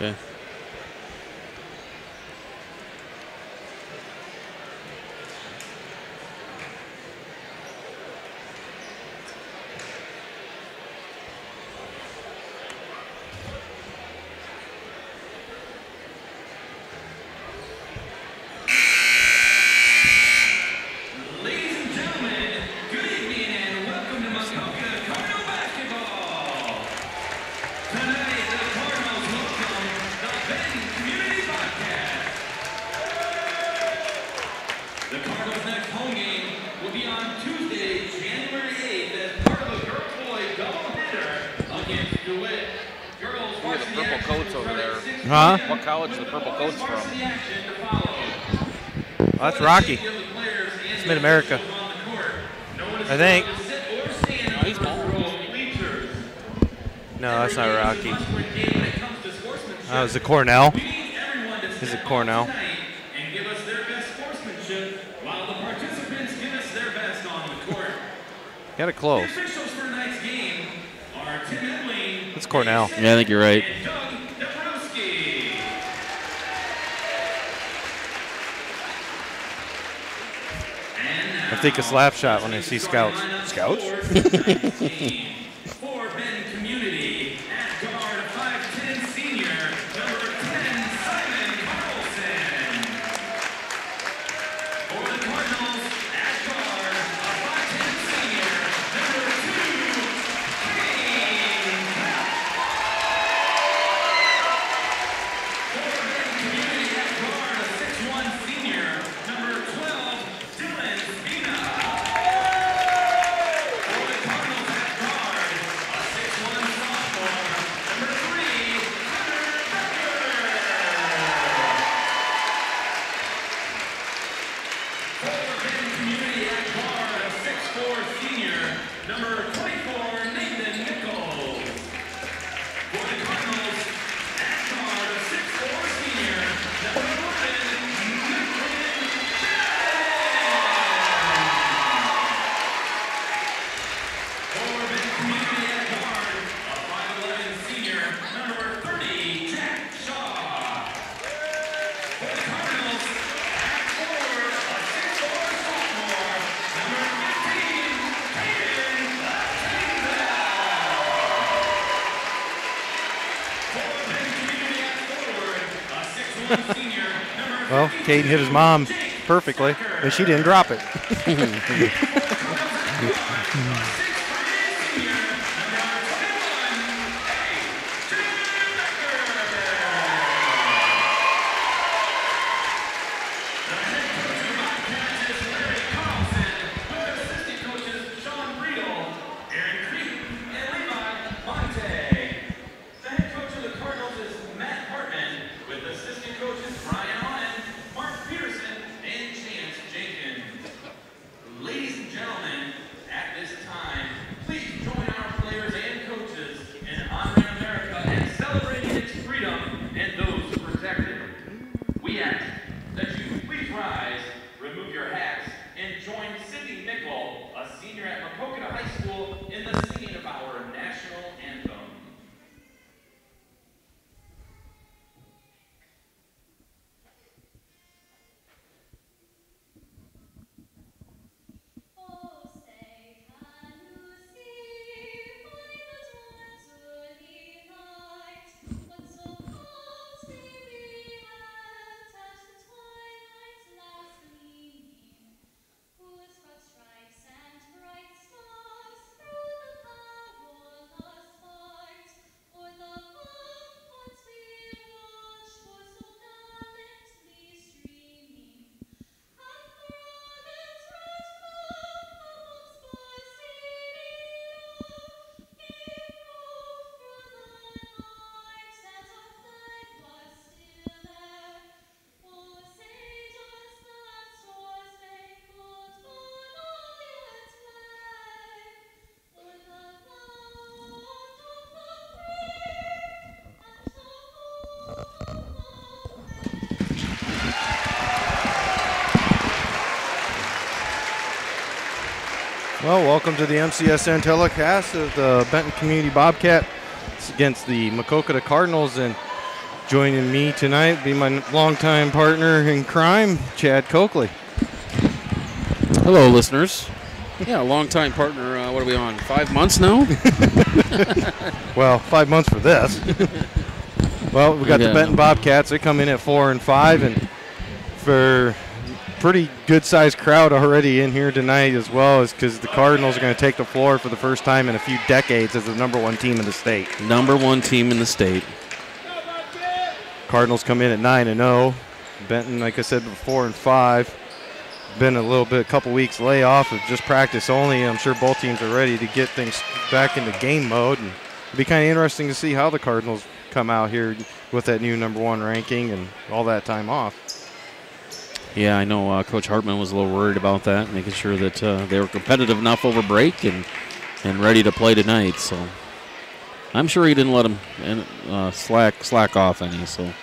Okay. Huh? What college are the purple coats from? Oh, that's Rocky. It's Mid-America. I think. Oh, he's Mahomes. No, that's not Rocky. That was the Cornell. Is it Cornell? Got it close. It's Cornell. Yeah, I think you're right. I think a slap shot when I see scouts. Scouts? Well, Caden hit his mom perfectly, but she didn't drop it. Well, welcome to the MCSN telecast of the Benton Community Bobcat against the Maquoketa Cardinals. And Joining me tonight be my longtime partner in crime, Chad Coakley. Hello, listeners. Yeah, longtime partner. What are we on? 5 months now? Well, 5 months for this. Well, we got the Benton Bobcats. They come in at 4-5, and for pretty good-sized crowd already in here tonight, as well as because the Cardinals are going to take the floor for the first time in a few decades as the #1 team in the state. #1 team in the state. Cardinals come in at 9-0. Benton, like I said, 4-5. Been a couple weeks layoff of just practice only. I'm sure both teams are ready to get things back into game mode, and it'll be kind of interesting to see how the Cardinals come out here with that new #1 ranking and all that time off. Yeah, I know Coach Hartman was a little worried about that, making sure that they were competitive enough over break and ready to play tonight. So I'm sure he didn't let them slack off any. So,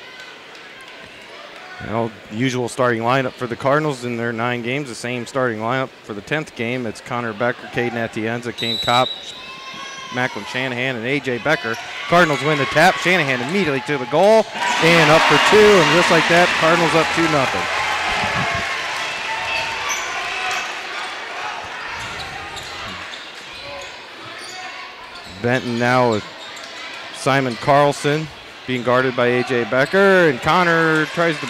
usual starting lineup for the Cardinals in their 9 games. The same starting lineup for the 10th game. It's Connor Becker, Caden Atienza, Kane Kopp, Macklin Shanahan, and A.J. Becker. Cardinals win the tap. Shanahan immediately to the goal and up for 2. And just like that, Cardinals up 2-0. Benton now with Simon Carlson being guarded by A.J. Becker, and Connor tries to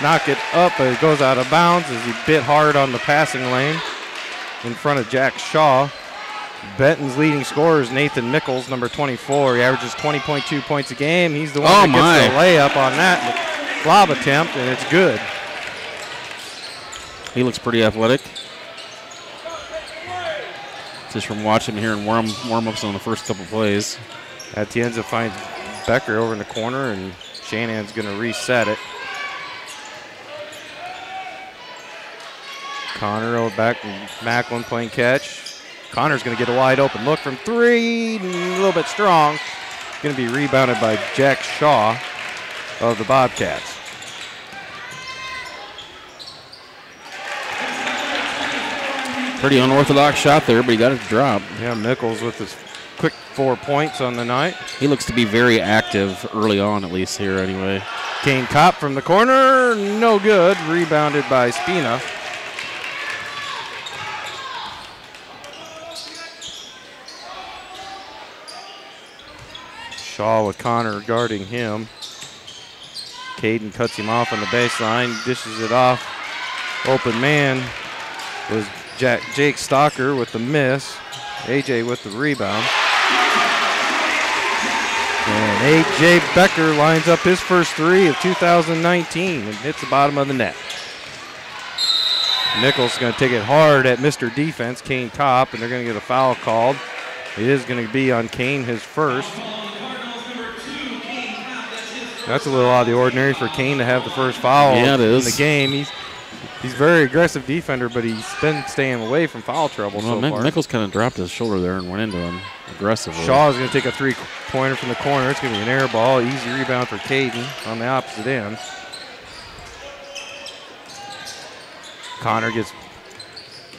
knock it up, but it goes out of bounds as he bit hard on the passing lane in front of Jack Shaw. Benton's leading scorer is Nathan Mickles, number 24. He averages 20.2 points a game. He's the one that gets the layup on that lob attempt, and it's good. he looks pretty athletic. Just from watching him here in warm-ups on the first couple plays. Atienza finds Becker over in the corner, and Shanahan's going to reset it. Connor back, Macklin playing catch. Connor's going to get a wide open look from 3, a little bit strong. Going to be rebounded by Jack Shaw of the Bobcats. Pretty unorthodox shot there, but he got it to drop. Yeah, Mickles with his quick 4 points on the night. He looks to be very active early on, at least here anyway. Kane Kopp from the corner, no good. Rebounded by Spina. Shaw with Connor guarding him. Caden cuts him off on the baseline, dishes it off. Open man was Jake Stalker with the miss. AJ with the rebound. And AJ Becker lines up his first 3 of 2019 and hits the bottom of the net. Nichols going to take it hard at Mr. Defense, Kane Kopp, and they're going to get a foul called. It is going to be on Kane, his first. That's a little out of the ordinary for Kane to have the first foul in the game. He's a very aggressive defender, but he's been staying away from foul trouble so far. Nichols kind of dropped his shoulder there and went into him aggressively. Shaw is going to take a 3-pointer from the corner. It's going to be an air ball. Easy rebound for Caden on the opposite end. Connor gets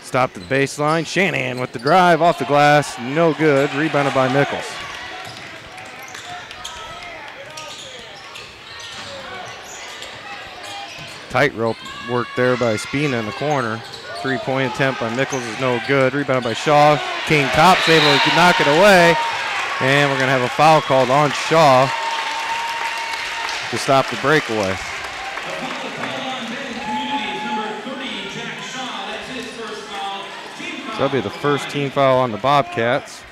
stopped at the baseline. Shanahan with the drive off the glass. No good. Rebounded by Nichols. Tightrope work there by Spina in the corner. 3-point attempt by Nichols is no good. Rebounded by Shaw. Kane Kopp's able to knock it away. And we're going to have a foul called on Shaw to stop the breakaway. So that'll be the first team foul on the Bobcats.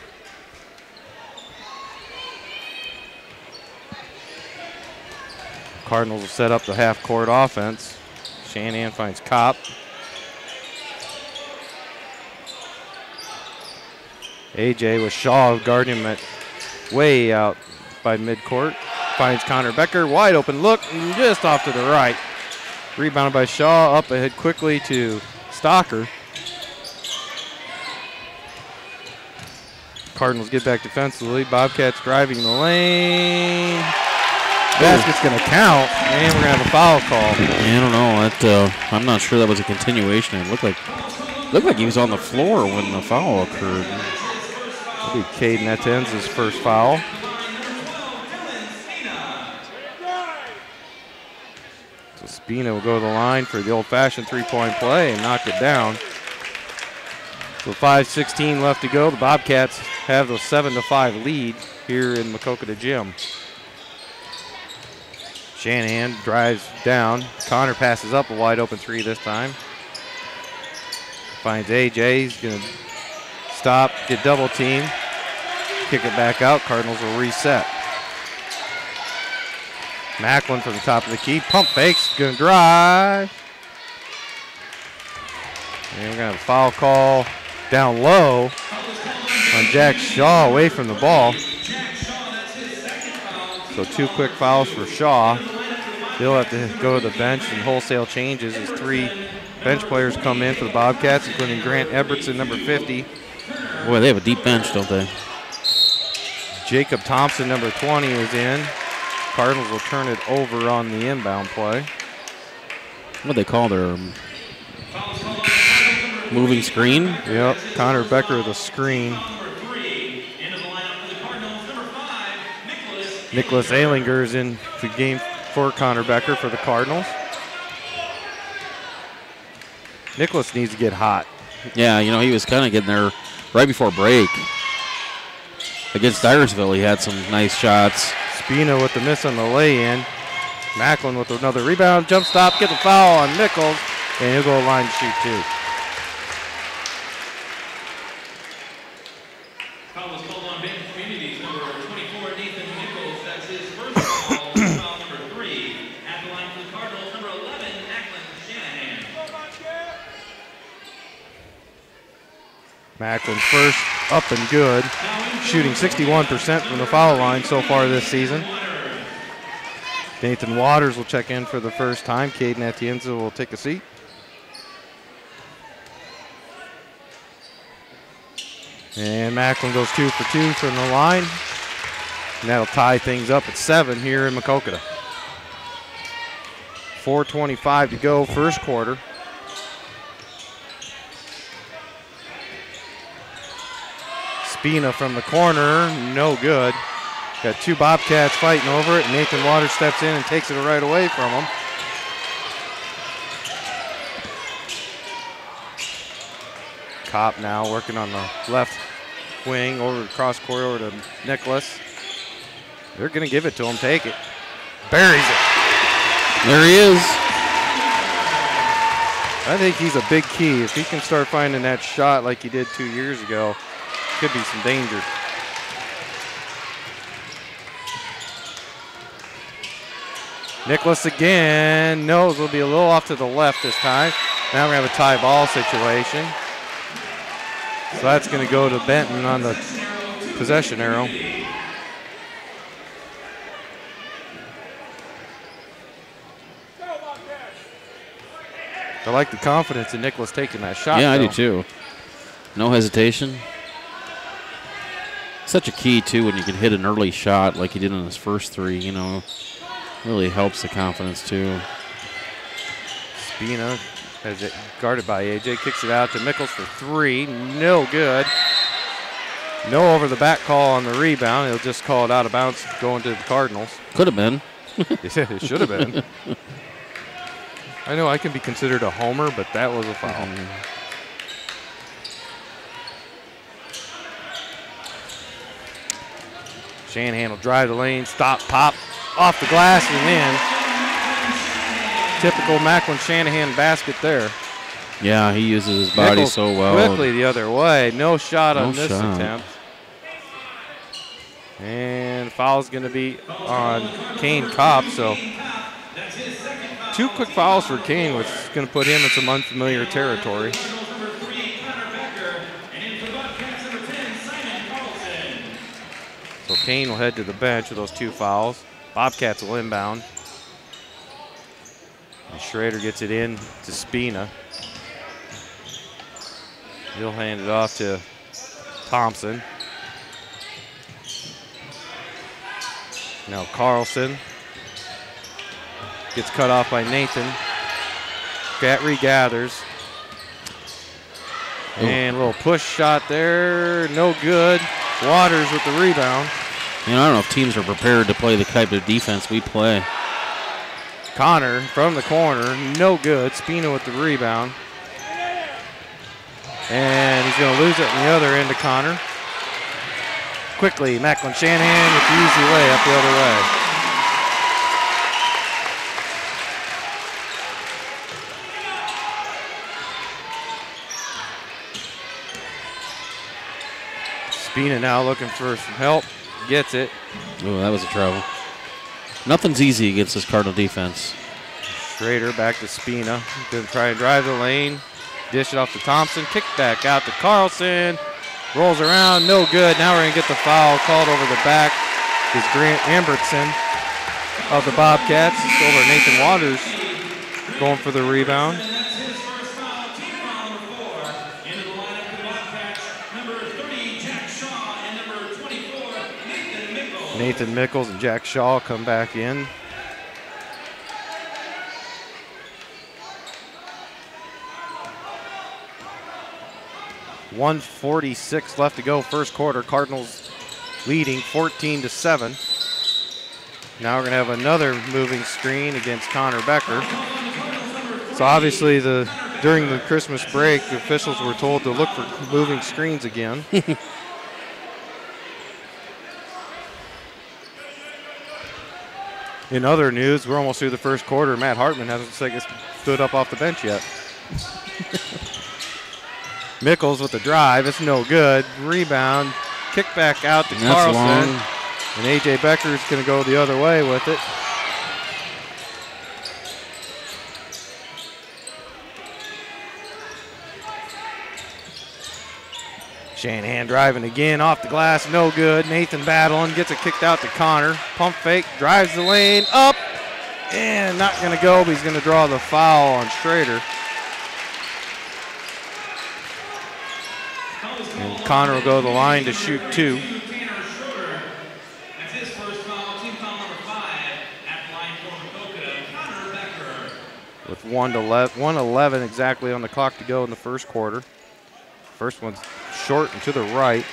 Cardinals will set up the half-court offense. Shanahan finds Kopp. AJ with Shaw guarding him at way out by midcourt. Finds Connor Becker, wide open look, and just off to the right. Rebounded by Shaw, up ahead quickly to Stalker. Cardinals get back defensively. Bobcats driving the lane. Basket's going to count, and we're going to have a foul call. I don't know. I'm not sure that was a continuation. It looked like he was on the floor when the foul occurred. That'll be Caden Etienne's first foul. So Spina will go to the line for the old-fashioned three-point play and knock it down. So 5:16 left to go. The Bobcats have the 7-5 lead here in Maquoketa Gym. Shanahan drives down. Connor passes up a wide open three this time. Finds AJ. He's going to stop, get double team, kick it back out. Cardinals will reset. Macklin from the top of the key. Pump fakes. Going to drive. And we're going to have a foul call down low on Jack Shaw away from the ball. So 2 quick fouls for Shaw. They'll have to go to the bench and wholesale changes as 3 bench players come in for the Bobcats, including Grant Ebertson, number 50. Boy, they have a deep bench, don't they? Jacob Thompson, number 20, is in. Cardinals will turn it over on the inbound play. What they call their moving screen? Yep, Connor Becker with a screen. Nicholas Alinger is in the game for Connor Becker for the Cardinals. Nicholas needs to get hot. Yeah, you know, he was kind of getting there right before break. Against Dyersville, he had some nice shots. Spina with the miss on the lay-in. Macklin with another rebound. Jump stop, get the foul on Nichols, and he'll go line to shoot 2. Foul was called on Benton Communities, number 24, Nathan Nichols. That's his first foul. Foul number 3. At the line for the Cardinals, number 11, Macklin Shanahan. Macklin first, up and good. Shooting 61% from the foul line so far this season. Nathan Waters will check in for the first time. Caden Atienza will take a seat. And Macklin goes 2 for 2 from the line. And that'll tie things up at 7 here in Maquoketa. 4:25 to go, first quarter. Spina from the corner, no good. Got 2 Bobcats fighting over it. Nathan Waters steps in and takes it right away from him. Kopp now working on the left wing, over the cross court over to Nicholas. They're going to give it to him. Take it. Buries it. There he is. I think he's a big key. If he can start finding that shot like he did 2 years ago, could be some danger. Nicholas again. No, it'll be a little off to the left this time. Now we're going to have a tie ball situation. So that's going to go to Benton on the possession arrow. I like the confidence in Nicholas taking that shot. Yeah, though. I do too. No hesitation. Such a key too when you can hit an early shot like he did on his first 3, you know. Really helps the confidence too. Spina has it guarded by AJ, kicks it out to Nichols for 3, no good. No over the back call on the rebound. He'll just call it out of bounds going to the Cardinals. Could have been. It should have been. I know I can be considered a homer, but that was a foul. Shanahan will drive the lane, stop, pop, off the glass and in. Typical Macklin Shanahan basket there. Yeah, he uses his body Nichols so well. Quickly the other way. No shot on this shot. attempt. And foul's going to be on Kane Kopp. So 2 quick fouls for Kane, which is going to put him in some unfamiliar territory. So Kane will head to the bench with those 2 fouls. Bobcats will inbound. And Schrader gets it in to Spina. He'll hand it off to Thompson. Now Carlson gets cut off by Nathan. Regathers. And a little push shot there, no good. Waters with the rebound. You know, I don't know if teams are prepared to play the type of defense we play. Connor from the corner, no good. Spina with the rebound. And he's going to lose it in the other end to Connor. Quickly, Macklin Shanahan with the easy layup the other way. Spina now looking for some help. Gets it. Oh, that was a travel. Nothing's easy against this Cardinal defense. Schrader back to Spina. Going to try and drive the lane. Dish it off to Thompson. Kick back out to Carlson. Rolls around. No good. Now we're going to get the foul called over the back. Is Grant Ambertson of the Bobcats. It's over Nathan Waters going for the rebound. Nathan Mickles and Jack Shaw come back in. .146 left to go, first quarter. Cardinals leading 14-7. Now we're going to have another moving screen against Connor Becker. So obviously during the Christmas break, the officials were told to look for moving screens again. In other news, we're almost through the first quarter. Matt Hartman hasn't stood up off the bench yet. Mickles with the drive. It's no good. Rebound. Kick back out to Carlson. Long. And A.J. Becker's going to go the other way with it. Shanahan driving again off the glass, no good. Nathan battling, gets it kicked out to Connor. Pump fake, drives the lane, up, and not going to go, but he's going to draw the foul on Schrader. And Connor will go to the line to shoot two. With 1:11 exactly on the clock to go in the first quarter. First one's short and to the right.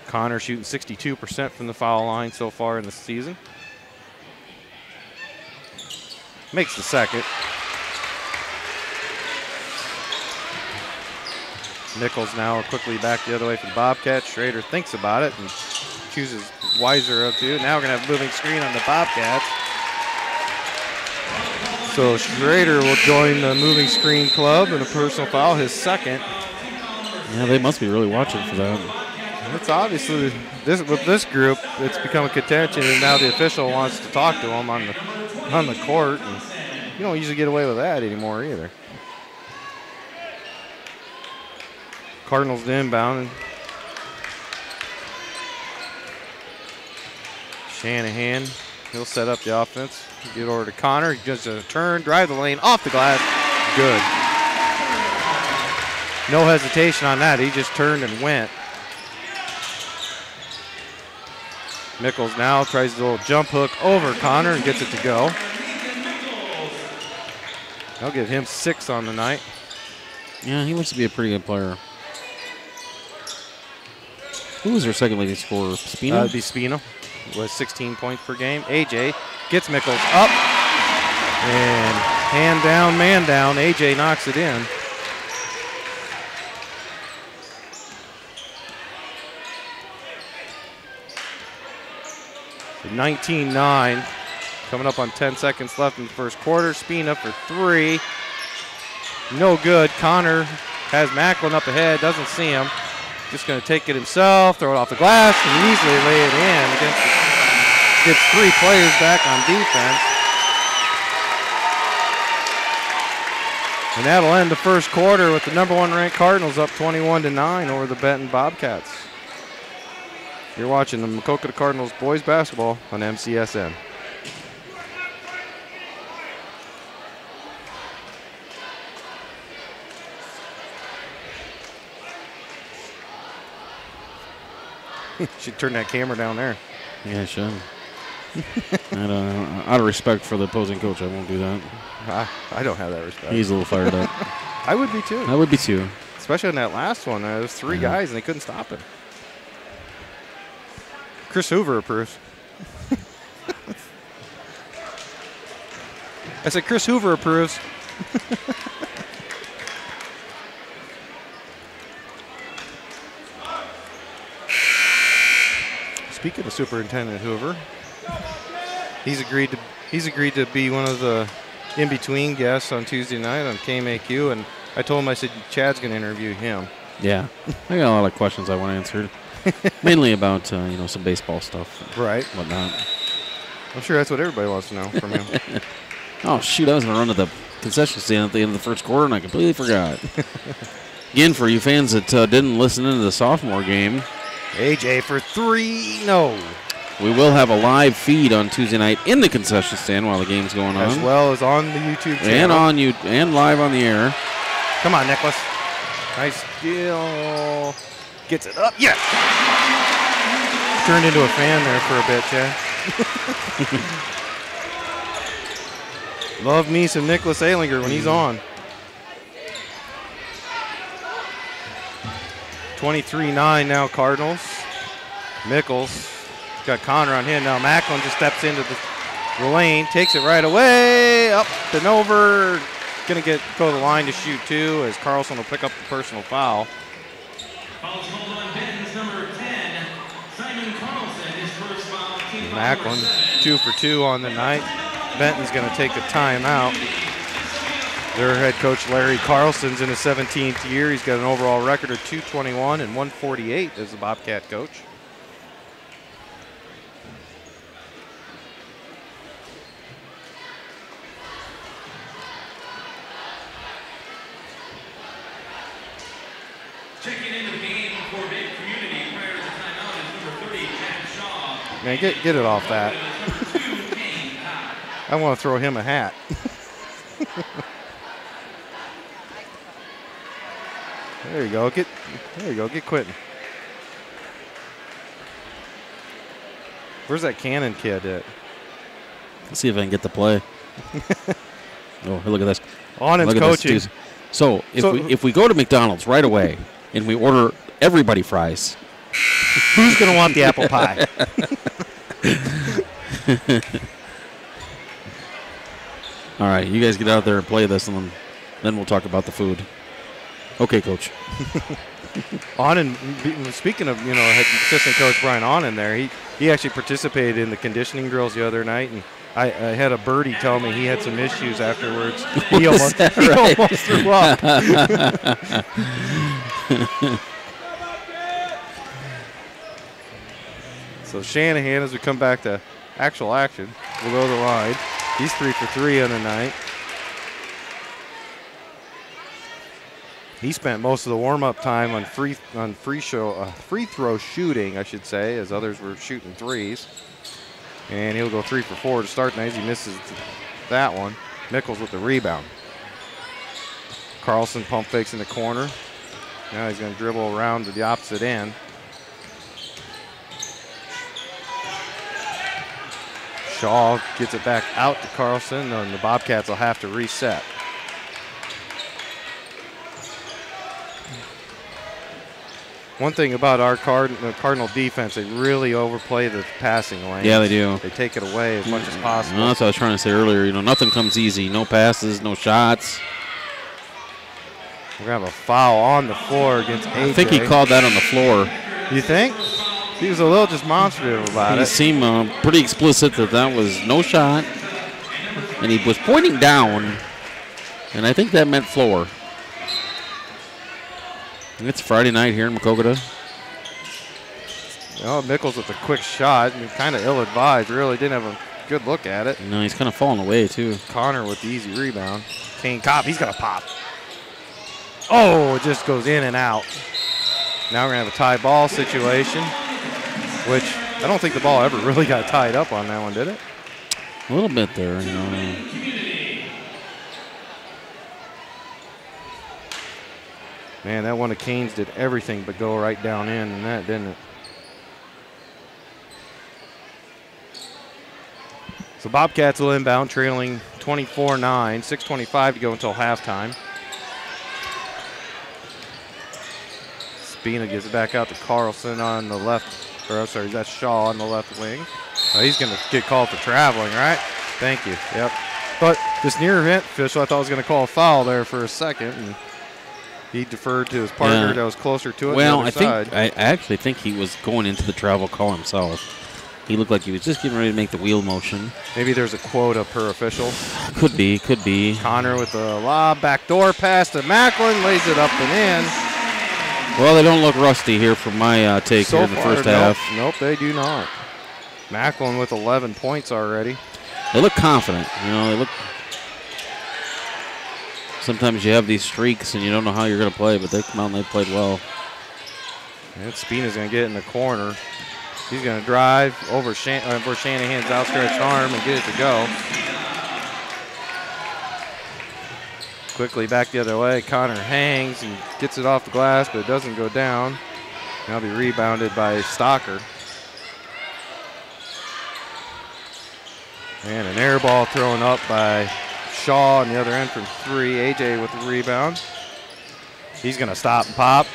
Connor shooting 62% from the foul line so far in the season. Makes the second. Nichols now quickly back the other way for the Bobcats. Schrader thinks about it and chooses wiser of two. Now we're going to have a moving screen on the Bobcats. So Schrader will join the moving screen club and a personal foul, his second. Yeah, they must be really watching for that. It's obviously, with this group, it's become a contention, and now the official wants to talk to him on the court. And you don't usually get away with that anymore either. Cardinals to inbound. Shanahan, he'll set up the offense. Get over to Connor. He does a turn, drive the lane, off the glass. Good. No hesitation on that. He just turned and went. Mickles now tries the little jump hook over Connor and gets it to go. I'll give him 6 on the night. Yeah, he looks to be a pretty good player. Who was their second leading scorer? Spina? That'd be Spina with 16 points per game. AJ gets Mickles up. And hand down, man down. AJ knocks it in. So 19-9. Coming up on 10 seconds left in the first quarter. Spina for 3. No good. Connor has Macklin up ahead. Doesn't see him. Just going to take it himself, throw it off the glass, and easily lay it in. Gets 3 players back on defense. And that'll end the first quarter with the #1 ranked Cardinals up 21-9 over the Benton Bobcats. You're watching the Maquoketa Cardinals boys basketball on MCSN. Should turn that camera down there. Yeah, I should. Out of respect for the opposing coach, I won't do that. I don't have that respect. He's a little fired up. I would be too. I would be too. Especially in that last one. There was 3 guys and they couldn't stop him. Chris Hoover approves. I said Chris Hoover approves. Speaking of Superintendent Hoover, he's agreed to be one of the in-between guests on Tuesday night on KMAQ, and I told him, I said, Chad's going to interview him. Yeah, I got a lot of questions I want answered, mainly about some baseball stuff, right? Whatnot. I'm sure that's what everybody wants to know from him. Oh shoot! I was going to run to the concession stand at the end of the first quarter, and I completely forgot. Again, for you fans that didn't listen into the sophomore game, AJ for 3. No. We will have a live feed on Tuesday night in the concession stand while the game's going on, as well as on the YouTube channel and live on the air. Come on, Nicholas. Nice steal. Gets it up. Yeah. Turned into a fan there for a bit, Chad. Love me some Nicholas Alinger when he's on. 23-9 now, Cardinals. Mickles got Connor on him. Now Macklin just steps into the lane, takes it right away, up and over. Going to go to the line to shoot 2 as Carlson will pick up the personal foul. Fouls called on Benton's number 10, Simon Carlson, his first foul. Macklin 2 for 2 on the night. Benton's going to take a timeout. Their head coach Larry Carlson's in his 17th year. He's got an overall record of 221 and 148 as the Bobcat coach. Checking into the game for Big Community prior to the timeout is number 30, Jack Shaw. Man, get it off that. I want to throw him a hat. There you go. Get Quentin. Where's that Cannon kid at? Let's see if I can get the play. Oh, look at this. On his coaching. So if we go to McDonald's right away and we order everybody fries, who's going to want the apple pie? All right, you guys get out there and play this, and then we'll talk about the food. Okay, Coach. Speaking of, had assistant coach Brian Onen there, he actually participated in the conditioning drills the other night, and I had a birdie tell me he had some issues afterwards. He almost threw up. So Shanahan, as we come back to actual action, will go to the line. He's 3 for 3 on the night. He spent most of the warm-up time on free throw shooting, I should say, as others were shooting threes. And he'll go 3 for 4 to start tonight as he misses that one. Mickles with the rebound. Carlson pump fakes in the corner. Now he's going to dribble around to the opposite end. Shaw gets it back out to Carlson, and the Bobcats will have to reset. One thing about our Cardinal defense, they really overplay the passing lane. Yeah, they do. They take it away as much as possible. Well, that's what I was trying to say earlier. Nothing comes easy. No passes, no shots. We're going to have a foul on the floor against AJ. I think he called that on the floor. You think? He was a little just demonstrative about it. He seemed pretty explicit that was no shot. And he was pointing down, and I think that meant floor. It's Friday night here in Maquoketa. Oh, Mickles with a quick shot. Kind of ill-advised. Really didn't have a good look at it. No, he's kind of falling away, too. Connor with the easy rebound. Kane Cobb, he's going to pop. Oh, it just goes in and out. Now we're going to have a tie ball situation, which I don't think the ball ever really got tied up on that one, did it? A little bit there, Man, that one of Kane's did everything but go right down in, and that didn't it? So Bobcats will inbound, trailing 24-9, 6:25 to go until halftime. Spina gives it back out to Carlson on the left Or I'm sorry, that's Shaw on the left wing. Oh, he's going to get called for traveling, right? Thank you. Yep. But this near event official, I thought was going to call a foul there for a second, and he deferred to his partner that was closer to it. Well, on the other side. I actually think he was going into the travel call himself. He looked like he was just getting ready to make the wheel motion. Maybe there's a quota per official. Could be, could be. Connor with the lob, backdoor pass to Macklin, lays it up and in. Well, they don't look rusty here from my take So here in the far, first half. Nope, they do not. Macklin with 11 points already. They look confident. You know, they look. Sometimes you have these streaks and you don't know how you're going to play, but they come out and they played well. And Spina's going to get in the corner. He's going to drive over Shanahan's outstretched arm and get it to go. Quickly back the other way. Connor hangs and gets it off the glass, but it doesn't go down. Now be rebounded by Stocker. And an air ball thrown up by Shaw on the other end from 3. AJ with the rebound. He's going to stop and pop.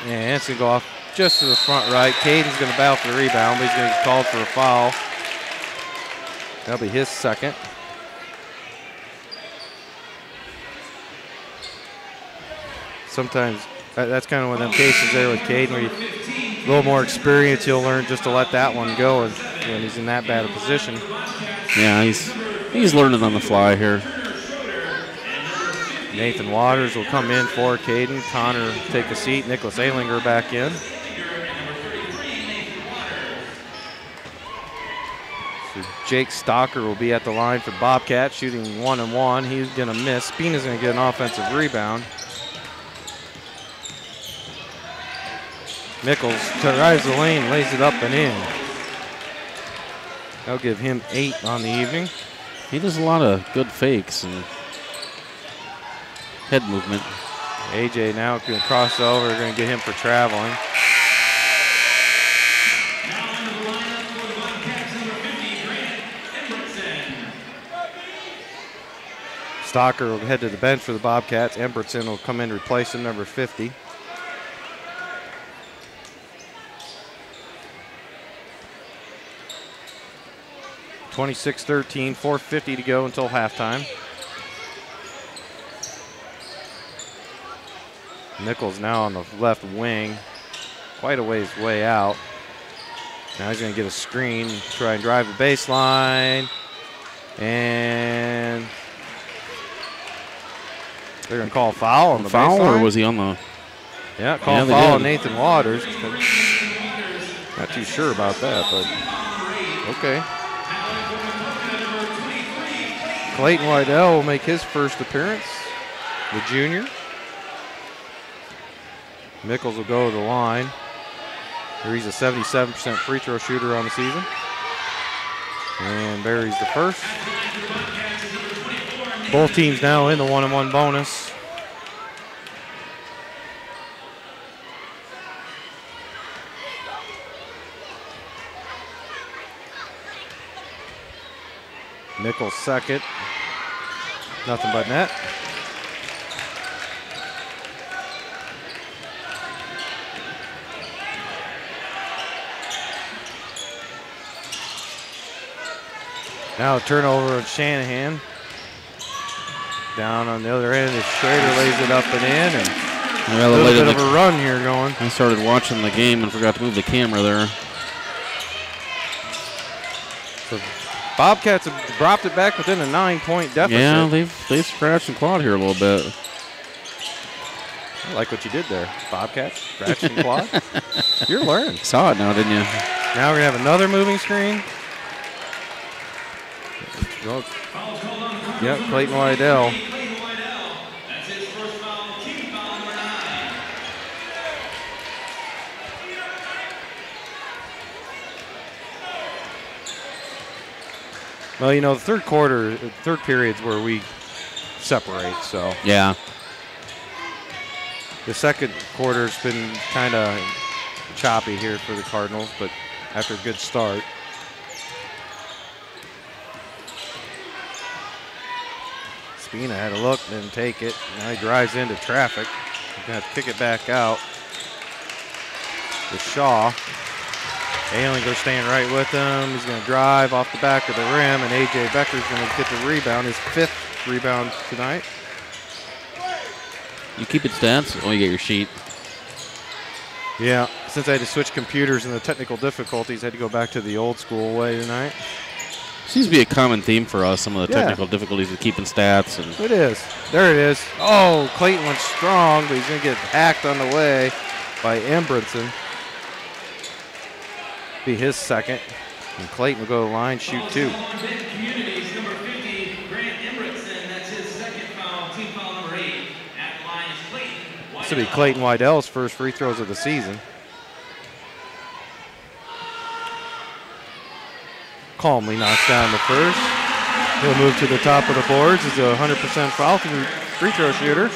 And it's going to go off just to the front right. Caden's going to battle for the rebound, but he's going to get called for a foul. That'll be his second. Sometimes that's kind of one of them cases there with Caden where a little more experience, you'll learn just to let that one go when he's in that bad a position. Yeah, he's learning on the fly here. Nathan Waters will come in for Caden. Connor take a seat. Nicholas Alinger back in. So Jake Stocker will be at the line for Bobcat, shooting 1-and-1. He's going to miss. Spina's going to get an offensive rebound. Nichols drives the lane, lays it up and in. That'll give him 8 on the evening. He does a lot of good fakes and head movement. AJ now going to cross over, going to get him for traveling. Stocker will head to the bench for the Bobcats. Embretson will come in to replace him, number 50. (26-13), 4:50 to go until halftime. Nichols now on the left wing, quite a ways way out. Now he's going to get a screen, try and drive the baseline, and they're going to call a foul on the foul, baseline. or was he on the? Yeah, call foul on Nathan Waters. Not too sure about that, but okay. Clayton Wydell will make his first appearance, the junior. Mickles will go to the line. Here he's a 77% free throw shooter on the season. And buries the first. Both teams now in the 1-and-1 bonus. Nichols second. Nothing but net. Now a turnover of Shanahan. Down on the other end, Schrader lays it up and in. And a little bit of a run here going. I started watching the game and forgot to move the camera there. So Bobcats have dropped it back within a 9-point deficit. Yeah, they've scratched and clawed here a little bit. I like what you did there, Bobcats. Scratched and clawed. You're learning. Saw it now, didn't you? Now we're going to have another moving screen. Yep, Clayton Wydell. That's his first foul, team foul number 9. Well, you know, the third period's where we separate, so. Yeah. The second quarter's been kind of choppy here for the Cardinals, but after a good start. Spina had a look, didn't take it. Now he drives into traffic. He's going to have to kick it back out to Shaw. Alinger staying right with him. He's going to drive off the back of the rim, and A.J. Becker's going to get the rebound, his 5th rebound tonight. You keep it stats? Oh, you get your sheet. Yeah, since I had to switch computers and the technical difficulties, I had to go back to the old school way tonight. Seems to be a common theme for us, some of the technical difficulties with keeping stats. And It is. There it is. Oh, Clayton went strong, but he's going to get hacked on the way by Embrinson. Be his second. And Clayton will go to the line, shoot 2. Communities, number 50, Grant Embritson. That's his second foul, team foul number 8. At the line is Clayton. This will be Clayton Weidell's first free throws of the season. Calmly knocks down the first. He'll move to the top of the boards. He's a 100% foul free throw shooter.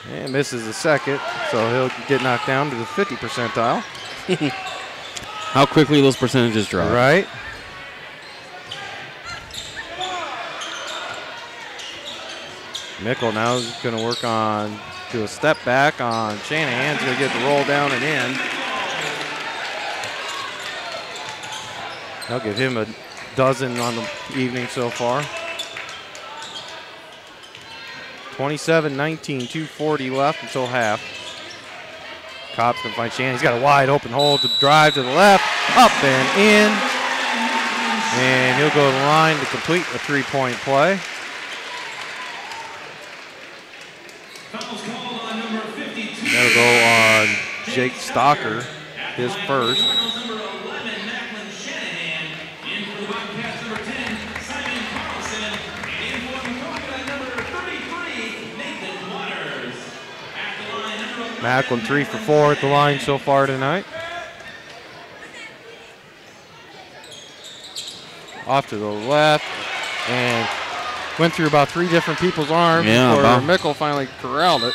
And misses the second, so he'll get knocked down to the 50 percentile. how quickly those percentages drop. Right. Mickle now is going to work on, do a step back on Shanahan's going to get the roll down and in. I'll give him a dozen on the evening so far. 27-19, 2:40 left until half. Cobb's going to find Shannon. He's got a wide open hole to drive to the left, up and in. And he'll go to the line to complete a 3-point play. That'll go on Jake Stocker, his first. Macklin 3 for 4 at the line so far tonight. Off to the left and went through about 3 different people's arms before Mickle finally corralled it.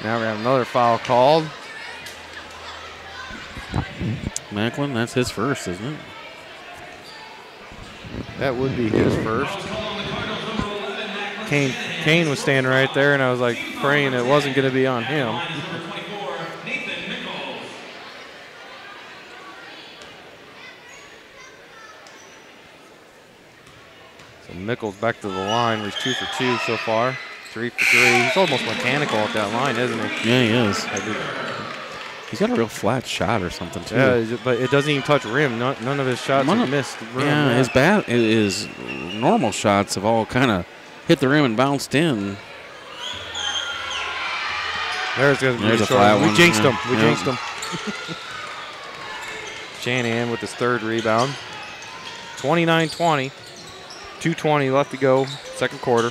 Now we have another foul called. Macklin, that's his first, isn't it? That would be his first. Kane was standing right there, and I was like praying it wasn't going to be on him. So Mickle's back to the line. He's 2 for 2 so far. 3 for 3. He's almost mechanical at that line, isn't he? Yeah, he is. He's got a real flat shot or something, too. Yeah, but it doesn't even touch rim. None of his shots have missed the rim. Yeah, his normal shots have all kind of hit the rim and bounced in. There's a flat one. We jinxed him. We jinxed him. Shanahan with his 3rd rebound. 29-20. 2:20 left to go, second quarter.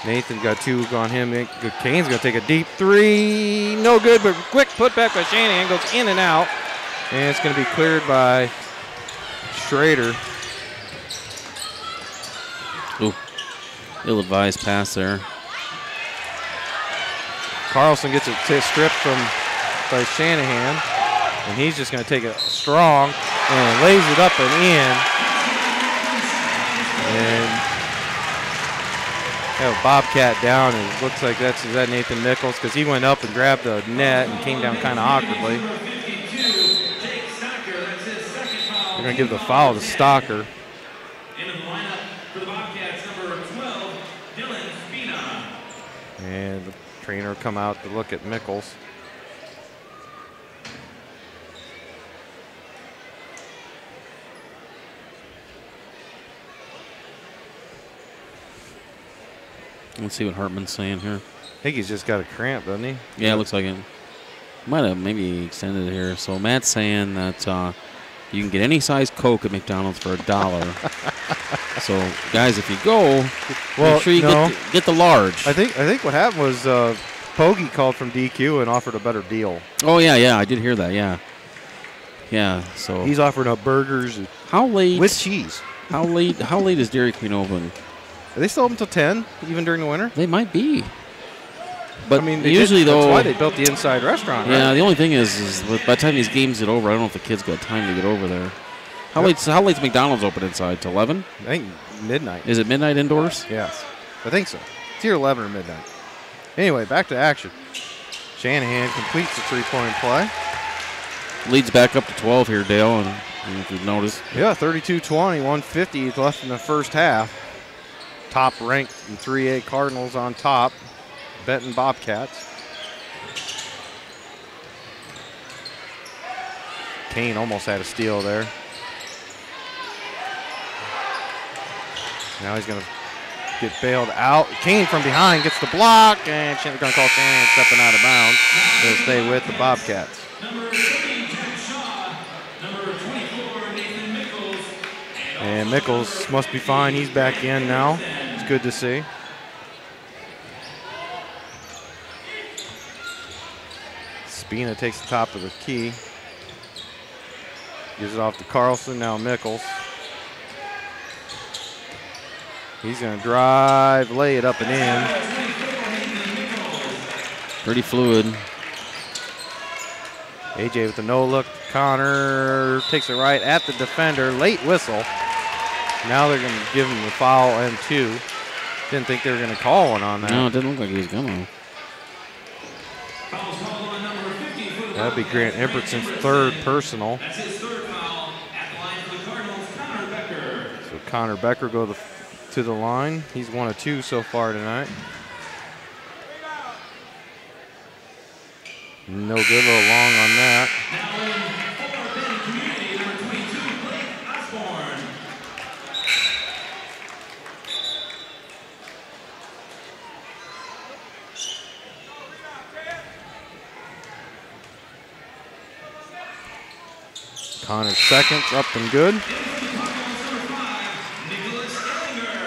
Nathan's got 2 on him. Kane's going to take a deep 3. No good, but quick putback by Shanahan. Goes in and out. And it's going to be cleared by Schrader. Ooh, ill-advised pass there. Carlson gets it stripped by Shanahan. And he's just going to take it strong and lays it up and in. And have Bobcat down, and it looks like is that Nathan Nichols, because he went up and grabbed the net and came down kind of awkwardly. They're going to give the foul to Stocker. And the trainer will come out to look at Mickles. Let's see what Hartman's saying here. I think he's just got a cramp, doesn't he? Yeah, it looks like it. Might have maybe extended it here. So Matt's saying that you can get any size Coke at McDonald's for $1. So guys, if you go, make sure you get the large. I think what happened was Pogge called from DQ and offered a better deal. Oh yeah, I did hear that. Yeah. So he's offering up burgers. How late with cheese? How late is Dairy Queen open? Are they still open until 10, even during the winter? They might be. But I mean, usually that's why they built the inside restaurant. Yeah, right? the only thing is by the time these games get over, I don't know if the kids got time to get over there. How late's McDonald's open inside? To 11? I think midnight. Is it midnight indoors? Yes, I think so. It's either 11 or midnight. Anyway, back to action. Shanahan completes the three-point play. Leads back up to 12 here, Dale, and if you've noticed. Yeah, 32-20, 150 left in the first half. Top ranked in 3A Cardinals on top. Benton Bobcats. Kane almost had a steal there. Now he's going to get bailed out. Kane from behind gets the block, and they're going to call Shanahan stepping out of bounds. They'll stay with the Bobcats. And Mickles must be fine. He's back in now. It's good to see. Spina takes the top of the key. Gives it off to Carlson. Now Mickles. He's going to drive, lay it up and in. Pretty fluid. AJ with the no look. Connor takes it right at the defender. Late whistle. Now they're going to give him the foul and 2. Didn't think they were going to call one on that. No, it didn't look like he was going to. That'd be Grant Embretson's third personal. That's his third foul at the line for the Cardinals, Connor Becker. So Connor Becker go to the line. He's 1 of 2 so far tonight. No good, a little long on that. Now in for Benton Community, number 22, Blake Osborne. Connor's seconds up and good.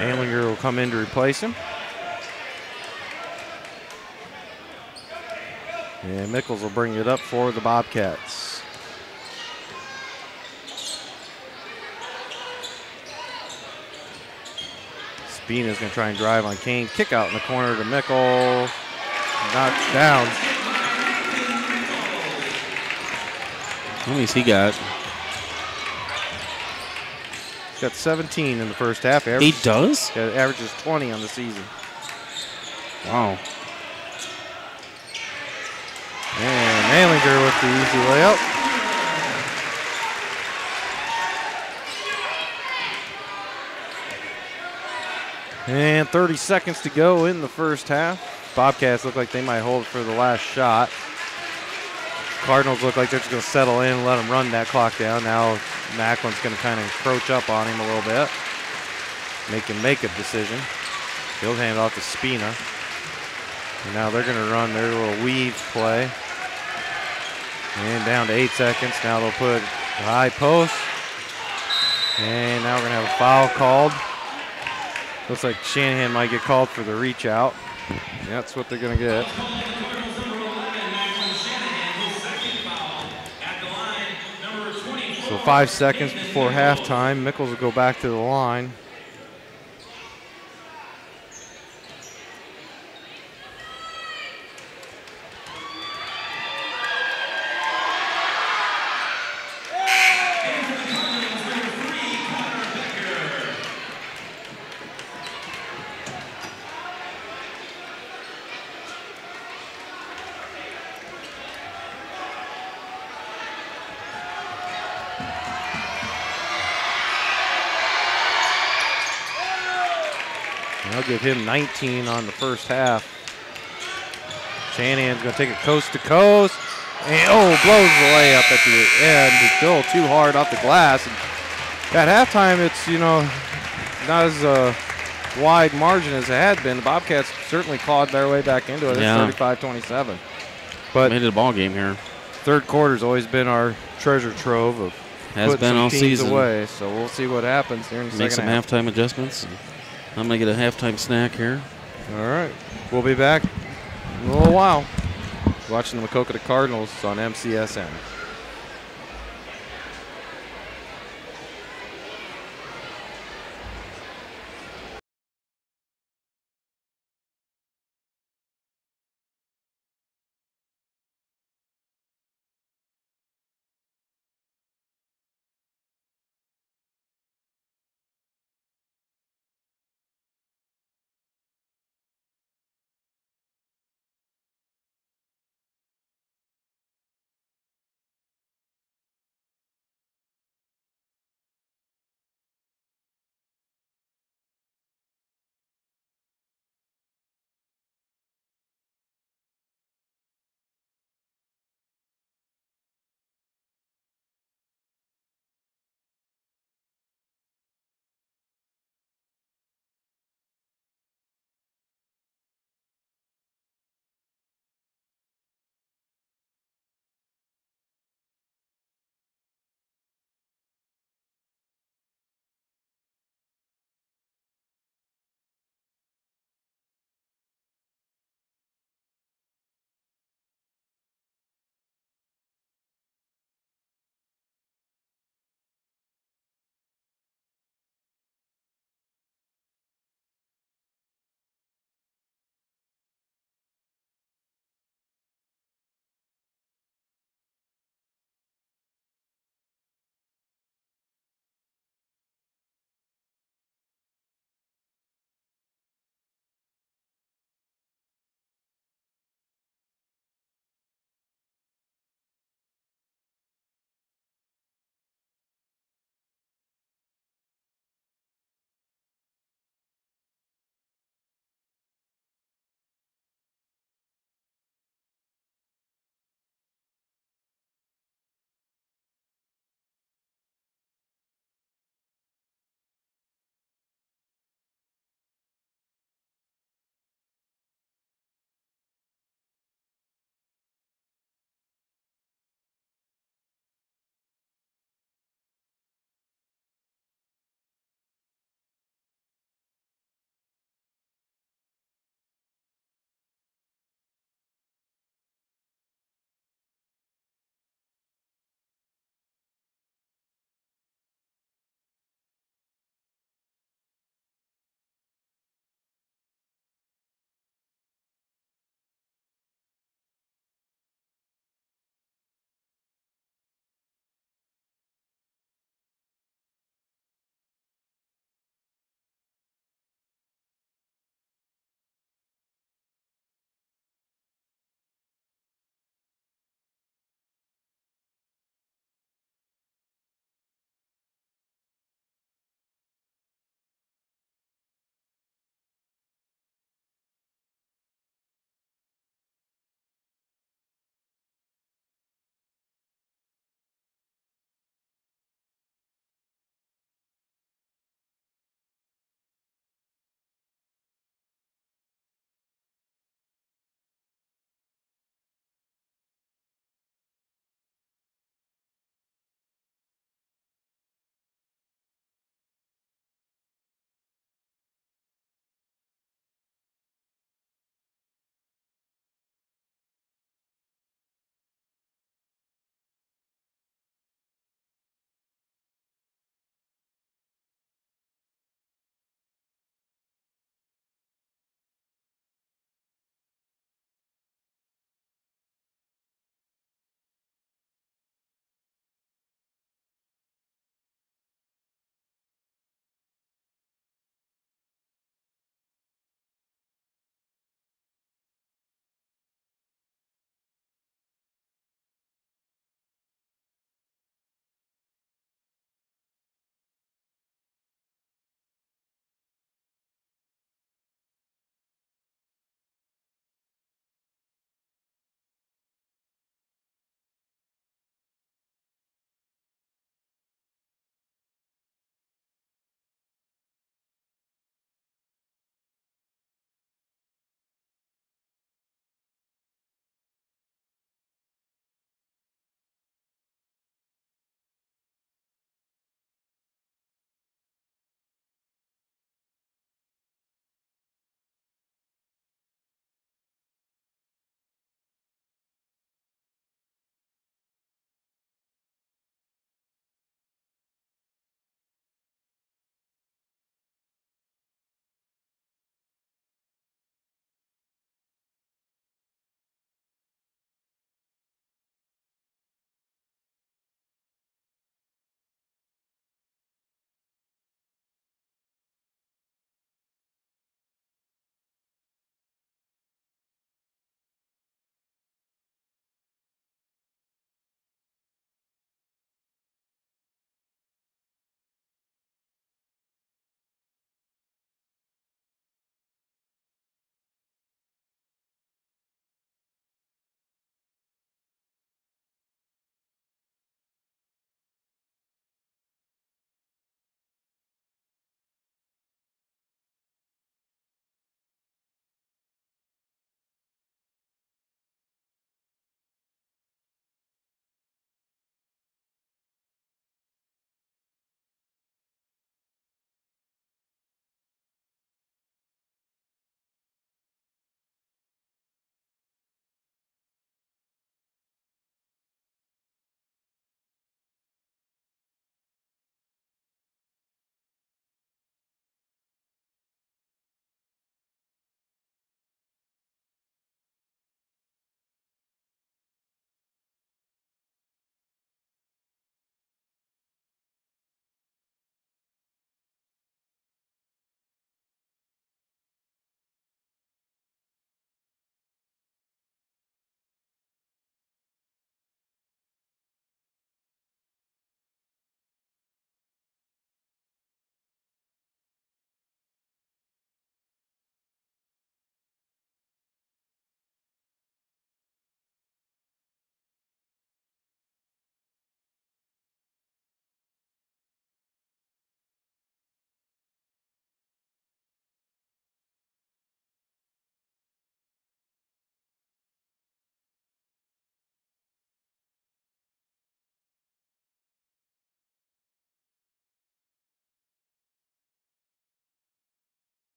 Ehlinger will come in to replace him. And Mickles will bring it up for the Bobcats. Spina's going to try and drive on Kane. Kick out in the corner to Mickle. Knocked down. How many's he got? He's got 17 in the first half. He does? Yeah, averages 20 on the season. Wow. And Ehlinger with the easy layup. And 30 seconds to go in the first half. Bobcats look like they might hold for the last shot. Cardinals look like they're just going to settle in and let them run that clock down. Now Macklin's going to kind of encroach up on him a little bit. Make him make a decision. He'll hand it off to Spina. And now they're going to run their little weave play. And down to 8 seconds. Now they'll put the high post. And now we're going to have a foul called. Looks like Shanahan might get called for the reach out. That's what they're going to get. So 5 seconds before halftime. Mickles will go back to the line. I'll give him 19 on the first half. Shanahan's going to take it coast to coast. And, blows the layup at the end. It's still too hard off the glass. And at halftime, it's, not as wide margin as it had been. The Bobcats certainly clawed their way back into it. Yeah. It's 35-27. But made it a ball game here. third quarter's always been our treasure trove of Has putting been some all teams season. away. So we'll see what happens here in the Make some second half. halftime adjustments. I'm going to get a halftime snack here. All right. We'll be back in a little while. Watching the Maquoketa Cardinals on MCSN.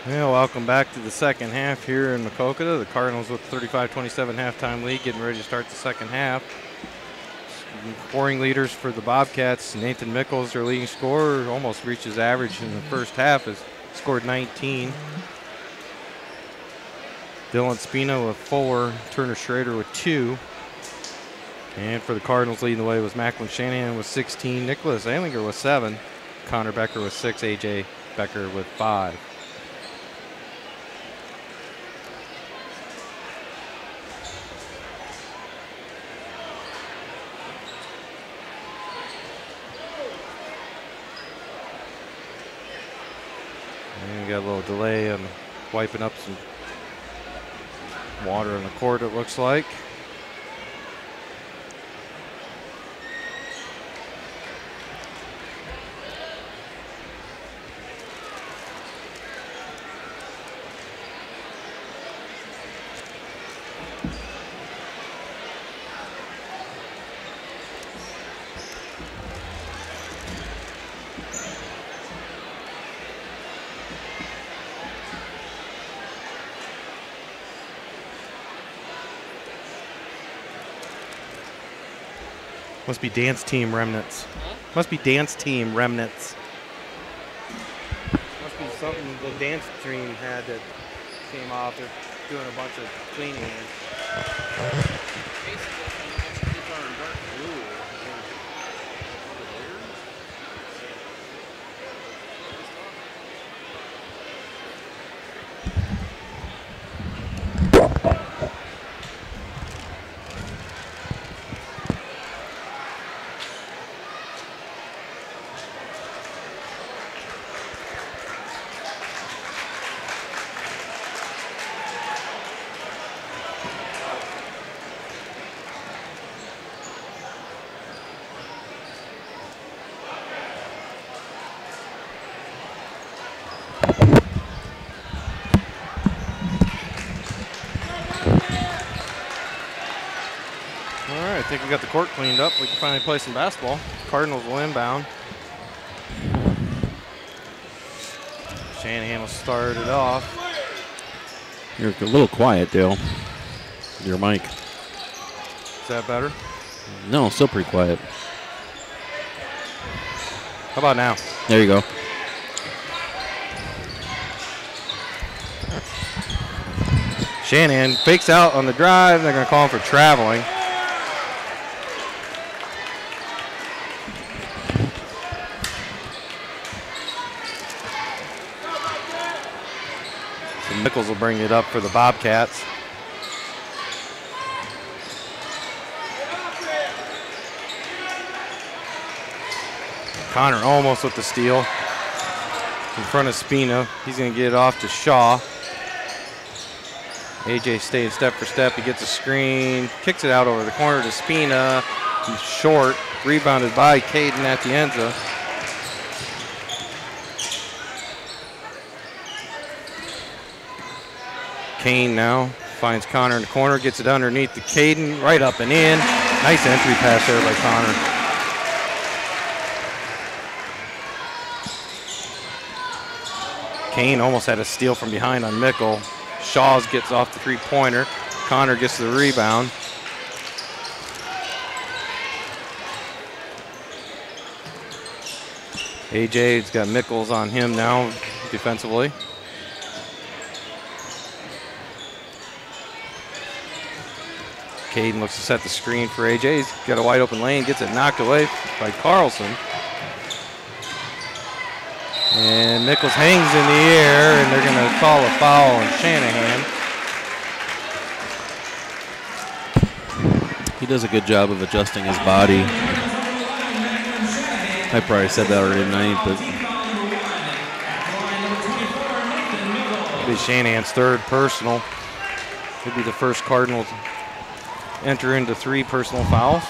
Well, welcome back to the second half here in Maquoketa. The Cardinals with 35-27 halftime lead, getting ready to start the second half. Scoring leaders for the Bobcats, Nathan Mickles, their leading scorer, almost reached his average in the first half, has scored 19. Dylan Spina with 4, Turner Schrader with 2. And for the Cardinals, leading the way was Macklin Shanahan with 16, Nicholas Ehlinger with 7, Connor Becker with 6, AJ Becker with 5. And we got a little delay on wiping up some water in the court, it looks like. Must be dance team remnants. Must be dance team remnants. Must be something the dance team had that came off. They're doing a bunch of cleaning. I think we got the court cleaned up. We can finally play some basketball. Cardinals will inbound. Shanahan will start it off. You're a little quiet, Dale. Your mic. Is that better? No, still pretty quiet. How about now? There you go. Shanahan fakes out on the drive. They're going to call him for traveling. So Nichols will bring it up for the Bobcats. Connor almost with the steal in front of Spina. He's going to get it off to Shaw. AJ staying step for step. He gets a screen, kicks it out over the corner to Spina. He's short, rebounded by Caden Atienza. Kane now finds Connor in the corner, gets it underneath to Caden, right up and in. Nice entry pass there by Connor. Kane almost had a steal from behind on Mickle. Shaws gets off the three-pointer. Connor gets the rebound. AJ's got Mickles on him now defensively. Caden looks to set the screen for AJ. He's got a wide open lane, gets it knocked away by Carlson. And Nichols hangs in the air, and they're going to call a foul on Shanahan. He does a good job of adjusting his body. I probably said that already tonight, but it'll be Shanahan's third personal. He'll be the first Cardinals to enter into 3 personal fouls.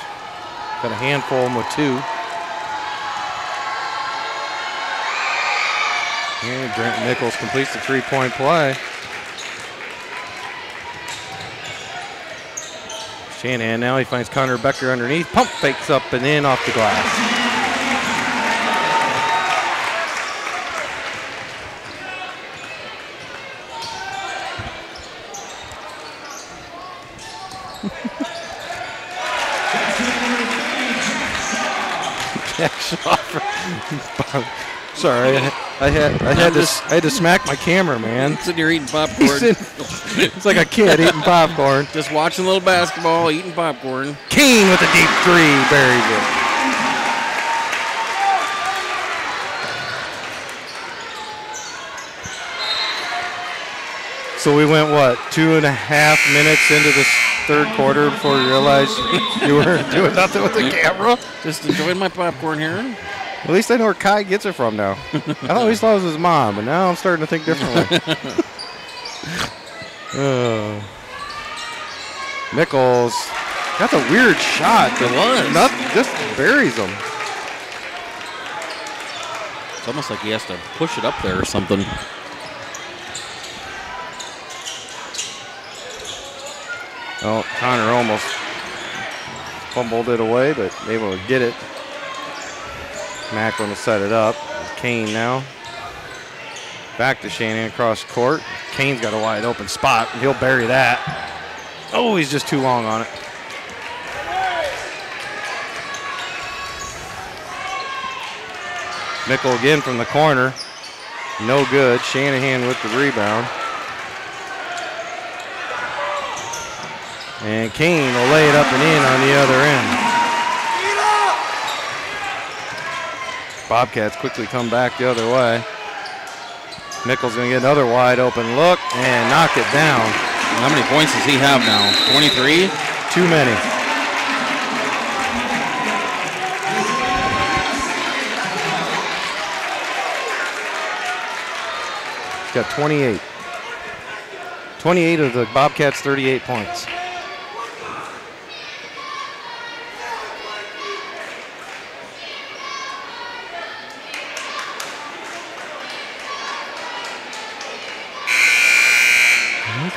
Got a handful of them with 2. And Brent Nichols completes the 3-point play. Shanahan now, he finds Connor Becker underneath. Pump fakes up and in off the glass. Sorry, I had to smack my camera, man. Sitting here eating popcorn. It's like a kid eating popcorn. Just watching a little basketball, eating popcorn. Kane with a deep three, buries it. So we went, what, 2.5 minutes into this third quarter before you realized you were doing nothing with the camera? Just enjoying my popcorn here. At least I know where Kai gets it from now. I always thought it was his mom, but now I'm starting to think differently. Nichols got the weird shot. It was. Just buries him. It's almost like he has to push it up there or something. Well, Connor almost fumbled it away, but able to get it. Macklin will set it up. Kane now. Back to Shanahan across court. Kane's got a wide open spot. He'll bury that. Oh, he's just too long on it. Mickle again from the corner. No good. Shanahan with the rebound. And Kane will lay it up and in on the other end. Bobcats quickly come back the other way. Mickle's going to get another wide open look and knock it down. How many points does he have now? 23? Too many. He's got 28. 28 of the Bobcats' 38 points.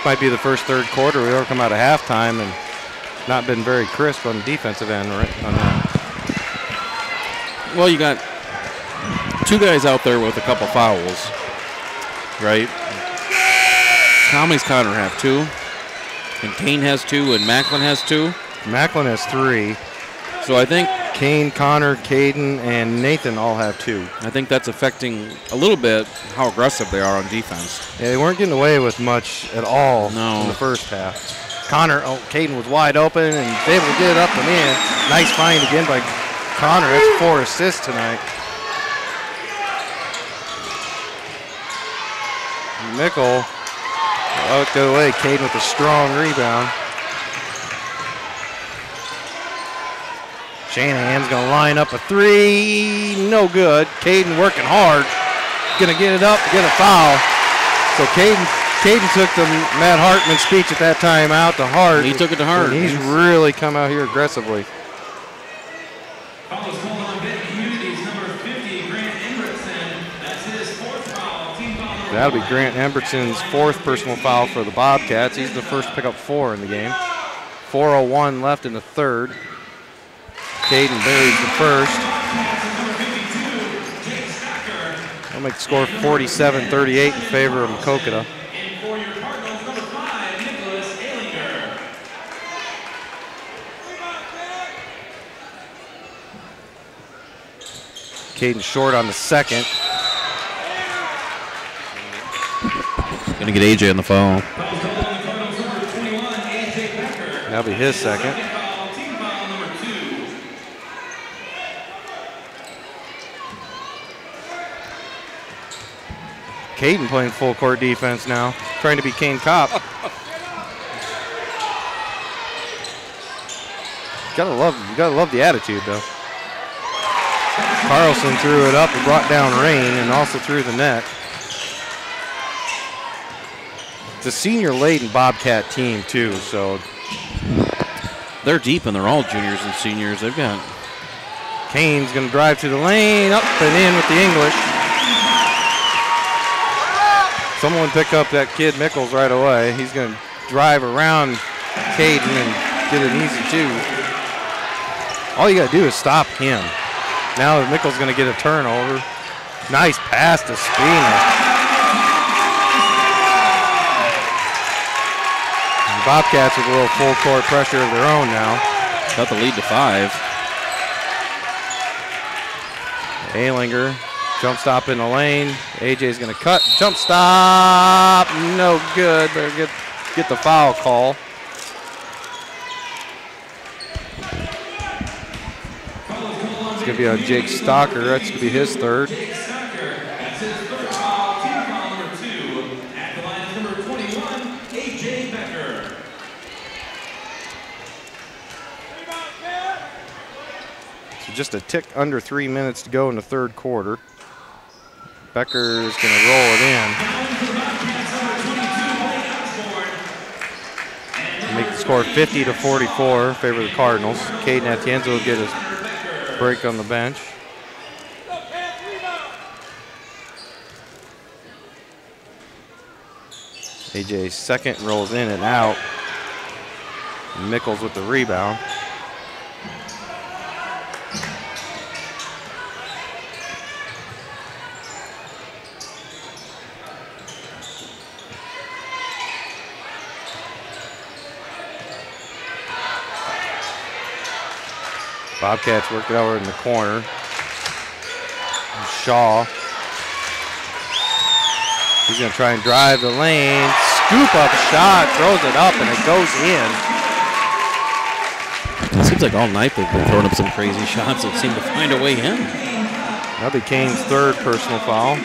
Might be the first third quarter we ever come out of halftime and not been very crisp on the defensive end, right? On that. Well, you got two guys out there with a couple fouls, right? How many's Connor have? 2? And Kane has 2 and Macklin has 2? Macklin has 3. So I think Kane, Connor, Caden, and Nathan all have 2. I think that's affecting a little bit how aggressive they are on defense. Yeah, they weren't getting away with much at all in the first half. Caden was wide open and was able to get it up and in. Nice find again by Connor. That's 4 assists tonight. Mickle out the way. Caden with a strong rebound. Shanahan's going to line up a 3. No good. Caden working hard. Going to get it up, get a foul. So Caden took the Matt Hartman speech at that time out to heart. He took it to heart. He's really come out here aggressively. Foul is called on Benton Communities, number 50, Grant Embretson. That's his 4th foul. Team foul number 1. That'll be Grant Embretson's 4th personal foul for the Bobcats. He's the first to pick up 4 in the game. 4:01 left in the third. Caden buries the first. That'll make the score 47-38 in favor of Maquoketa. And for your Cardinals, number 5, Nicholas Alinger. Caden short on the second. Gonna get AJ on the foul. Foul called on the Cardinals, number 21, AJ Becker. That'll be his second. Foul, team foul number 2. Caden playing full court defense now, trying to be Kane Kopp. You gotta love the attitude though. Carlson threw it up and brought down Rain and also threw the net. It's a senior-laden Bobcat team too, so they're deep and they're all juniors and seniors. They've got Kane's gonna drive to the lane, up and in with the English. Someone pick up that kid Mickles right away. He's going to drive around Caden and get an easy 2. All you got to do is stop him. Now Mickles going to get a turnover. Nice pass to Spina. And Bobcats with a little full court pressure of their own now. Got the lead to 5. Alinger, jump stop in the lane. AJ's going to cut, jump stop, no good. Better get the foul call. It's going to be on Jake Stocker. That's going to be his third. Just a tick under 3 minutes to go in the third quarter. Becker is going to roll it in. Make the score 50-44 in favor of the Cardinals. Caden Atienza will get his break on the bench. AJ second rolls in and out. Mickles with the rebound. Bobcats work it over in the corner. Shaw. He's going to try and drive the lane. Scoop up shot, throws it up, and it goes in. It seems like all night they've been throwing up some crazy shots that seem to find a way in. That'll be Kane's third personal foul.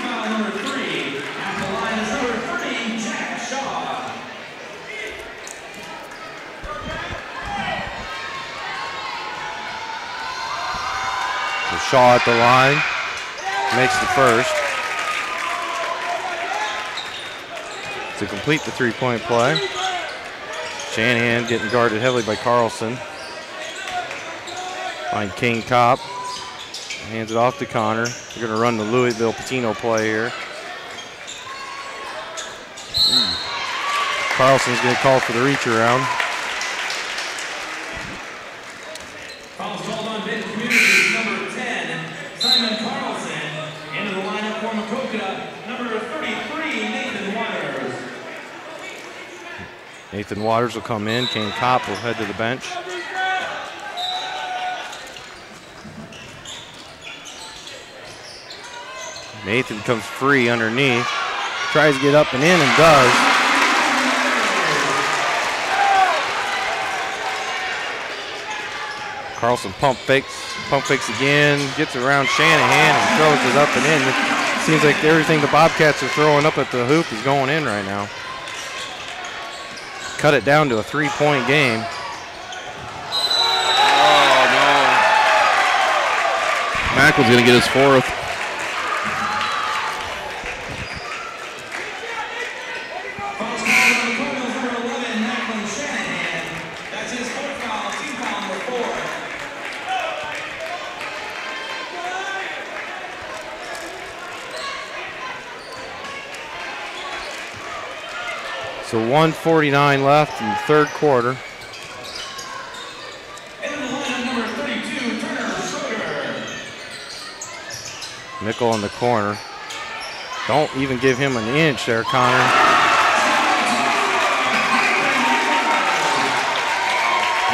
Shaw at the line, makes the first. To complete the three-point play. Shanahan getting guarded heavily by Carlson. Find King Kopp. Hands it off to Connor. They're going to run the Louisville Patino play here. Carlson's going to call for the reach around. Nathan Waters will come in. King Kopp will head to the bench. Nathan comes free underneath. Tries to get up and in and does. Carlson pump fakes again, gets around Shanahan and throws it up and in. It seems like everything the Bobcats are throwing up at the hoop is going in right now. Cut it down to a three-point game. Oh, no. Macklin's going to get his fourth. So 1:49 left in the third quarter. Mickle in the corner. Don't even give him an inch there, Connor.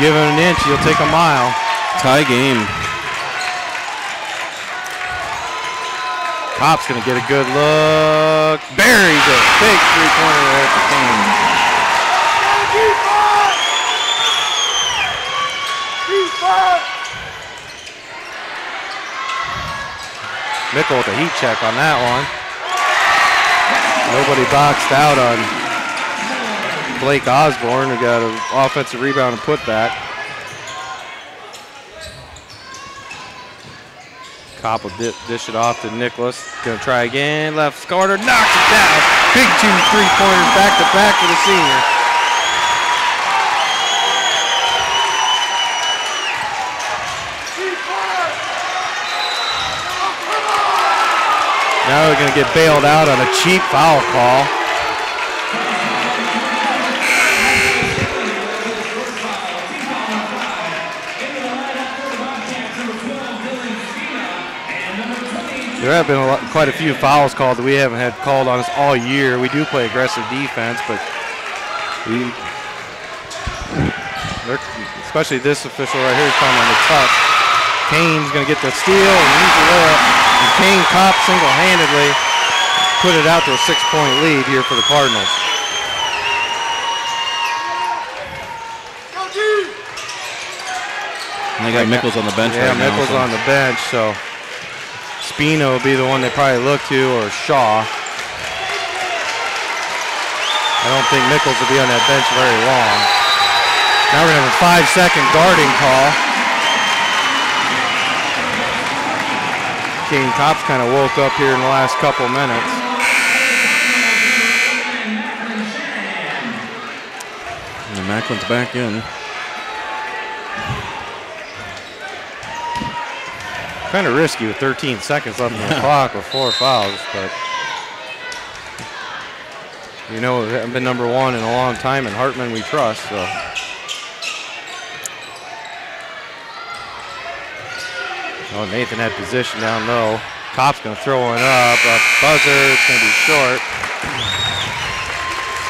Give him an inch, he'll take a mile. Tie game. Kopp's going to get a good look. Buries it. Big three-pointer there at the team. Mickle with a heat check on that one. Nobody boxed out on Blake Osborne, who got an offensive rebound and putback. Kopp will dish it off to Nicholas. Gonna try again. Left corner, knocks it down. Big two three-pointers back to back for the senior. Now they're gonna get bailed out on a cheap foul call. There have been quite a few fouls called that we haven't had called on us all year. We do play aggressive defense, but especially this official right here is calling on the touch. Kane's going to get the steal and use the layup. And Kane Kopp single-handedly put it out to a 6-point lead here for the Cardinals. And they got Mickles on the bench yeah, right now. Mickles on the bench, so Spino will be the one they probably look to, or Shaw. I don't think Mickles will be on that bench very long. Now we're going to have a 5-second guarding call. Kane Kopp's kind of woke up here in the last couple minutes. And Macklin's back in. Kind of risky with 13 seconds left on the clock with 4 fouls, but you know, we haven't been number 1 in a long time, and Hartman we trust, so. Oh, Nathan had position down low. Kopp's going to throw one up. Buzzer, it's going to be short.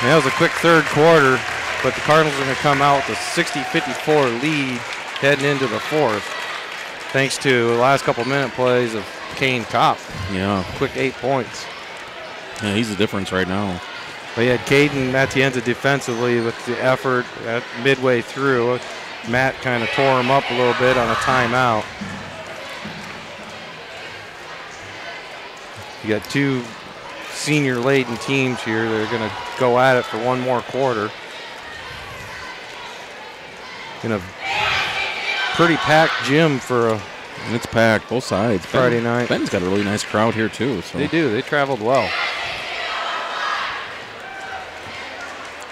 And that was a quick third quarter, but the Cardinals are going to come out with a 60-54 lead heading into the fourth, thanks to the last couple minute plays of Kane Kopp. Yeah. Quick 8 points. Yeah, he's the difference right now. But you had Caden Matienza defensively with the effort at midway through. Matt kind of tore him up a little bit on a timeout. You got 2 senior-laden teams here that are going to go at it for one more quarter. In a pretty packed gym for a And it's packed, both sides. Friday night. Ben's got a really nice crowd here, too. So. They do. They traveled well.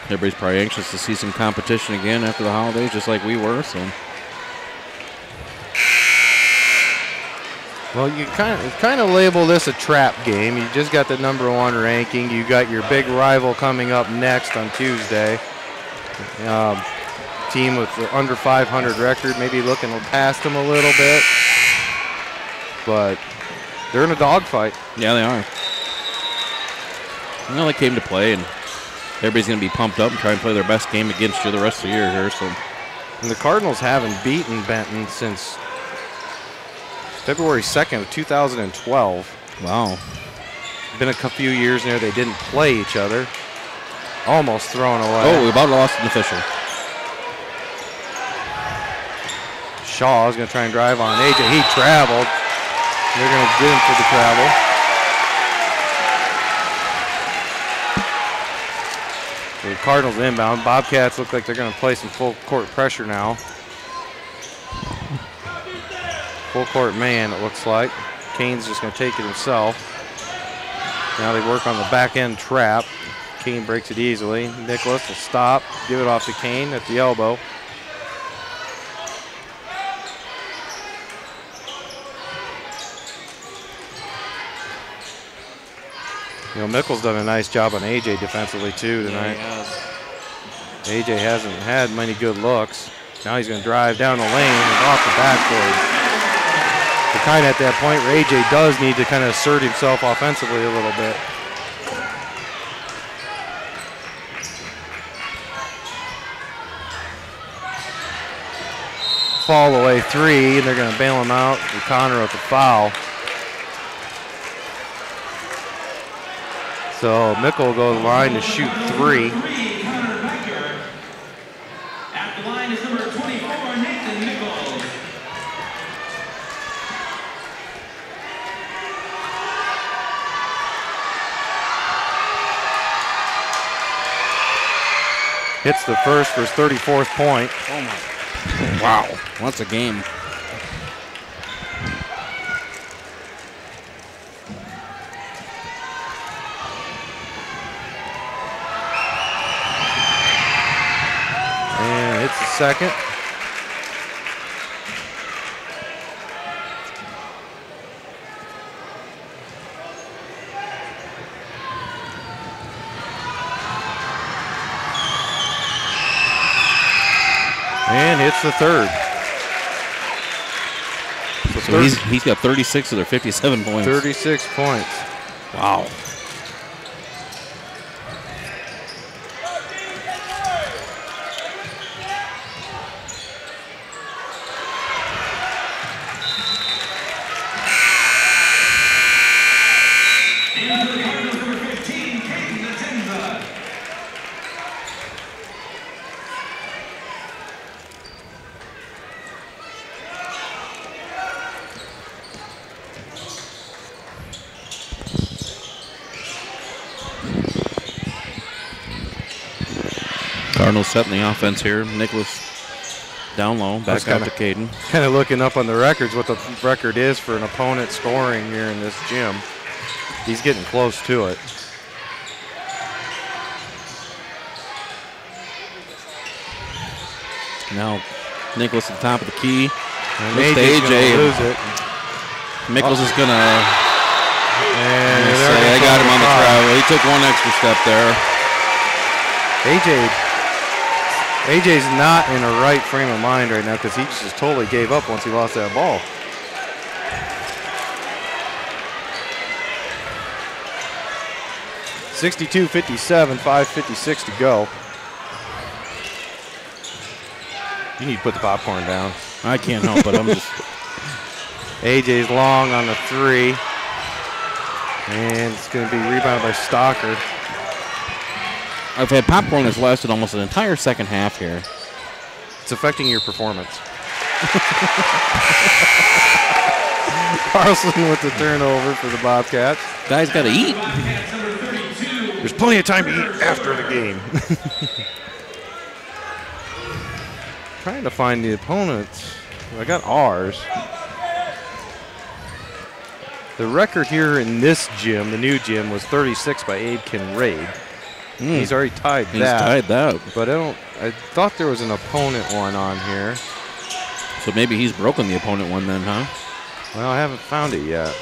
Everybody's probably anxious to see some competition again after the holidays, just like we were. So. Well, you kind of label this a trap game. You just got the number 1 ranking. You got your big rival coming up next on Tuesday. Team with the under 500 record, maybe looking past them a little bit. But they're in a dogfight. Yeah, they are. Well, they came to play, and everybody's going to be pumped up and try and play their best game against you the rest of the year here. So. And the Cardinals haven't beaten Benton since February 2nd of 2012. Wow. Been a few years there they didn't play each other. Almost thrown away. Oh, we about lost an official. Shaw is going to try and drive on AJ. He traveled. They're going to get him for the travel. So the Cardinals inbound. Bobcats look like they're going to play some full court pressure now. Full court man, it looks like. Kane's just going to take it himself. Now they work on the back end trap. Kane breaks it easily. Nicholas will stop, give it off to Kane at the elbow. You know, Mickle's done a nice job on AJ defensively too tonight. Yeah, AJ hasn't had many good looks. Now he's going to drive down the lane and off the backboard. We're kind of at that point where AJ does need to kind of assert himself offensively a little bit. Fall away 3, and they're going to bail him out. O'Connor with the foul. So Mickle will go to the line to shoot 3. At the line is number 24, Nathan Nichols. Hits the first for his 34th point. Oh my. Wow. What's a game? And hits the second. And hits the third. So he's got 36 of their 57 points. 36 points. Wow. And for the Cardinals, number 15, Caden Atenza. Cardinals setting the offense here. Nicholas down low, back out to Caden. Kind of looking up on the records what the record is for an opponent scoring here in this gym. He's getting close to it. Now Nicholas at the top of the key. And Looks to AJ's gonna AJ. lose it. Nicholas is going to And say, I got him on the travel. He took one extra step there. AJ's not in a right frame of mind right now because he just totally gave up once he lost that ball. (62-57), 5:56 to go. You need to put the popcorn down. I can't help it. I'm just. AJ's long on the three. And it's going to be rebounded by Stocker. I've had popcorn that's lasted almost an entire second half here. It's affecting your performance. Carlson with the turnover for the Bobcats. Guys got to eat. There's plenty of time to eat after the game. Trying to find the opponents. I got ours. The record here in this gym, the new gym, was 36 by Abe Kinraid. He's already tied He's that. tied that. But I thought there was an opponent one on here. So maybe he's broken the opponent one then, huh? Well, I haven't found it yet.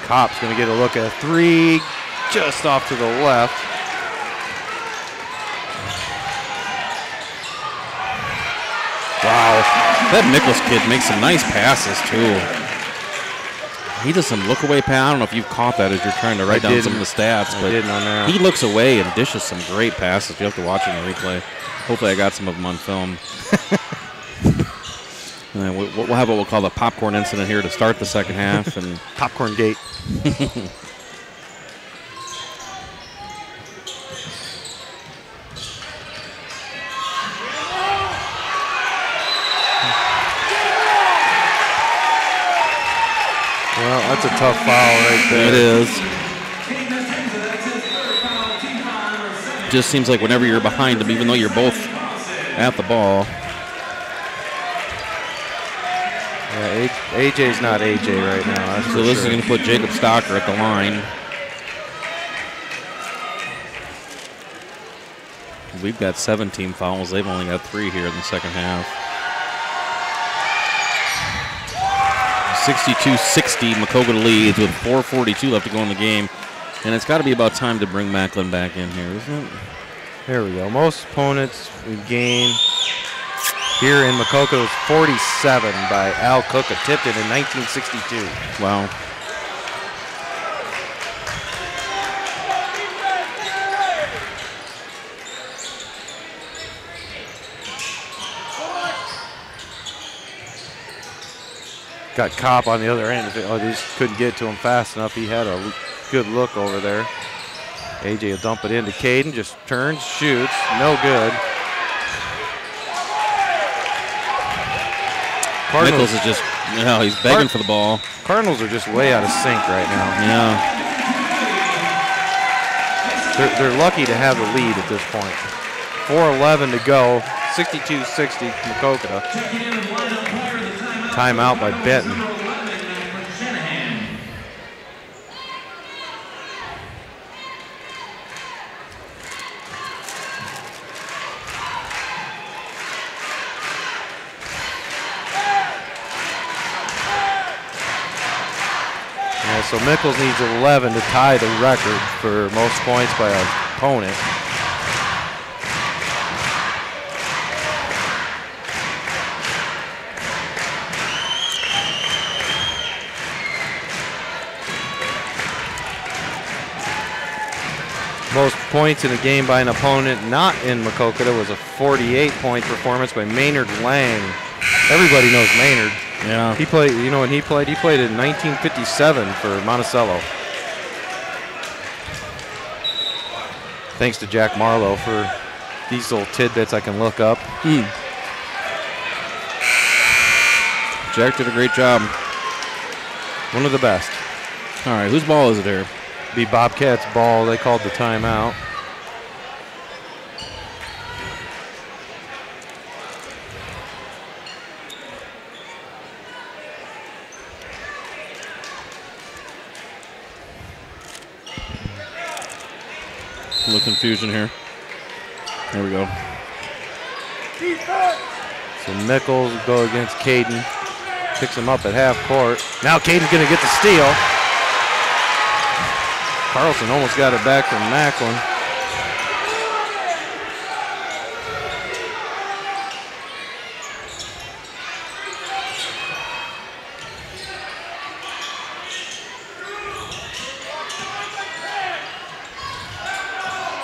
Kopp's going to get a look at a three just off to the left. Wow. That Nicholas kid makes some nice passes, too. He does some look-away pass. I don't know if you've caught that as you're trying to write down some of the stats. But didn't on that. he looks away and dishes some great passes. You have to watch it in the replay. Hopefully I got some of them on film. And then we'll have what we'll call the popcorn incident here to start the second half. And Popcorn gate. Well, that's a tough foul right there. it is. Just seems like whenever you're behind them, even though you're both at the ball. Yeah, AJ's not AJ right now. That's So for this sure. is going to put Jacob Stocker at the line. We've got 17 fouls. They've only got 3 here in the second half. 62-60, Maquoketa leads with 4:42 left to go in the game. And it's got to be about time to bring Macklin back in here, isn't it? There we go. Most opponents we gain here in Maquoketa was 47 by Al Cook, a Tipton in 1962. Wow. Got Kopp on the other end. Oh, they just couldn't get to him fast enough. He had a good look over there. AJ will dump it into Caden. Just turns, shoots. No good. Nichols is just, he's begging for the ball. Cardinals are just way out of sync right now. Yeah. They're lucky to have the lead at this point. 4:11 to go. 62-60 Maquoketa. Timeout by Benton. Yeah, so Mickles needs 11 to tie the record for most points by an opponent. Most points in a game by an opponent not in Maquoketa was a 48-point performance by Maynard Lang. Everybody knows Maynard. Yeah. He played, you know when he played? He played in 1957 for Monticello. Thanks to Jack Marlowe for these little tidbits I can look up. Jack did a great job. One of the best. All right, whose ball is it here? Be Bobcats' ball. They called the timeout. A little confusion here. There we go. So Nichols will go against Caden. Picks him up at half court. Now Caden's going to get the steal. Carlson almost got it back from Macklin.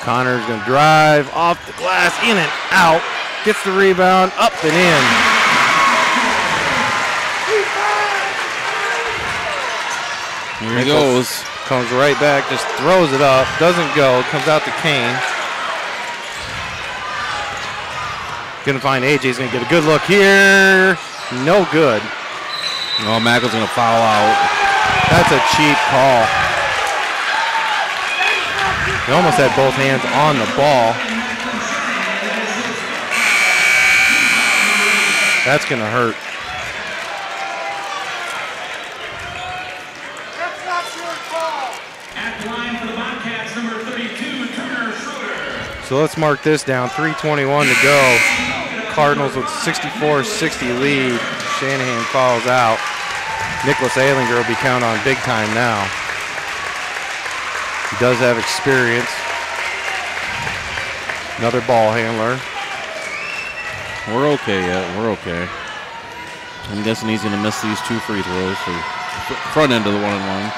Connor's going to drive off the glass, in and out. Gets the rebound, up and in. Here he goes. Comes right back, just throws it up, doesn't go, comes out to Kane. Gonna find AJ's gonna get a good look here. No good. Oh, Macklin's gonna foul out. That's a cheap call. He almost had both hands on the ball. That's gonna hurt. At the line for the Bobcats, number 32, Turner Schroeder. So let's mark this down. 3:21 to go. Cardinals with 64-60 lead. Shanahan fouls out. Nicholas Aylinger will be counted on big time now. He does have experience. Another ball handler. We're okay yet. We're okay. I'm guessing he's going to miss these 2 free throws for front end of the 1-on-1.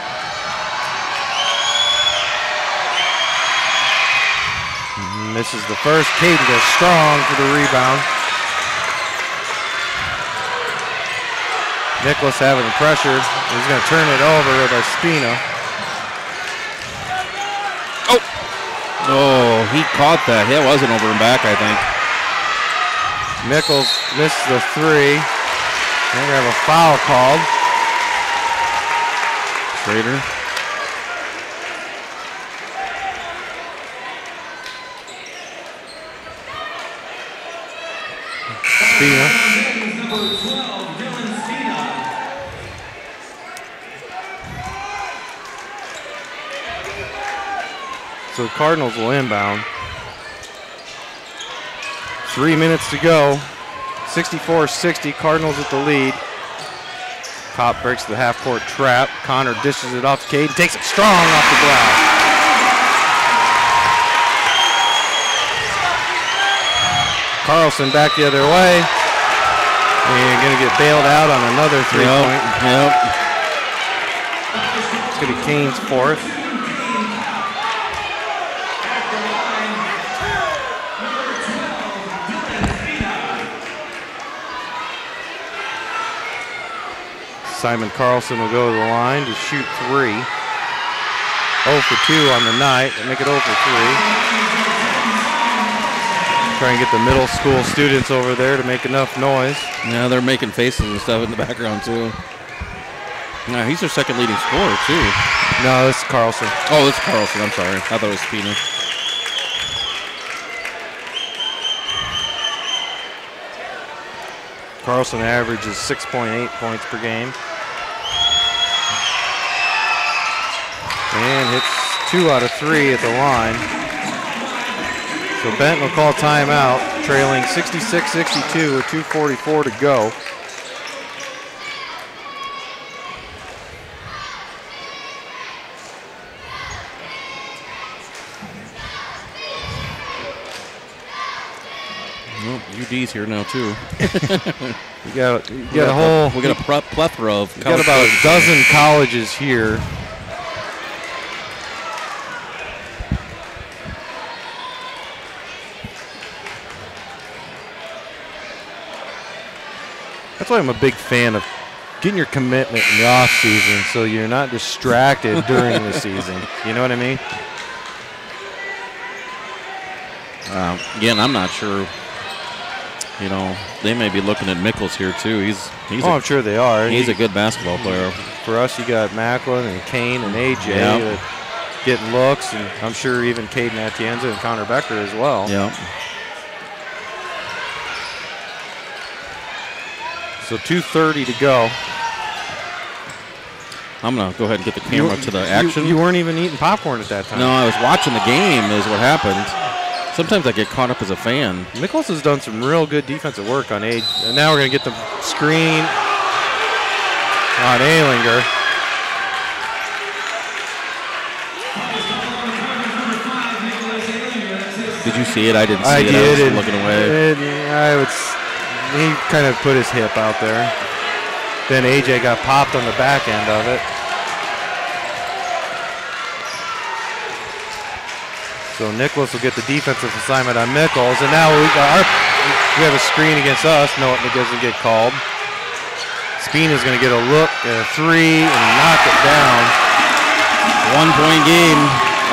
Misses the first. Caden goes strong for the rebound. Nicholas having pressure. He's going to turn it over by Spina. Oh, he caught that. That wasn't over and back, I think. Nichols missed the 3. We're going to have a foul called. Schrader. Spina. Number 12, Dylan Spina. So the Cardinals will inbound. 3 minutes to go. 64-60, Cardinals with the lead. Pop breaks the half-court trap. Connor dishes it off to Caden. Takes it strong off the glass. Carlson back the other way. And going to get bailed out on another three-point. Yep. It's going to be Kane's 4th. Simon Carlson will go to the line to shoot 3. 0 for 2 on the night. They make it 0 for 3. Try and get the middle school students over there to make enough noise. Yeah, they're making faces and stuff in the background, too. Yeah, he's their second leading scorer, too. No, this is Carlson. Oh, this is Carlson. I'm sorry. I thought it was Spina. Carlson averages 6.8 points per game. And hits 2 out of 3 at the line. So Benton will call timeout, trailing 66-62 with 2:44 to go. Well, UD's here now, too. You got a whole. We got a plethora of. You got about a dozen colleges here. That's why I'm a big fan of getting your commitment in the off season so you're not distracted during the season. You know what I mean? Again, I'm not sure. You know, they may be looking at Mickles here too. I'm sure they are. He's a good basketball player. For us, you got Macklin and Kane and AJ that getting looks, and I'm sure even Caden Atienza and Connor Becker as well. Yeah. So 2:30 to go. I'm going to go ahead and get the camera to the action. You weren't even eating popcorn at that time. No, I was watching the game is what happened. Sometimes I get caught up as a fan. Mickles has done some real good defensive work on AJ. And now we're going to get the screen on Alinger. Did you see it? I didn't see it. I was looking away. He kind of put his hip out there. Then AJ got popped on the back end of it. So Nicholas will get the defensive assignment on Mickles, and now we have a screen against us. No, it doesn't get called. Spina's going to get a look at a three and knock it down. 1 point game,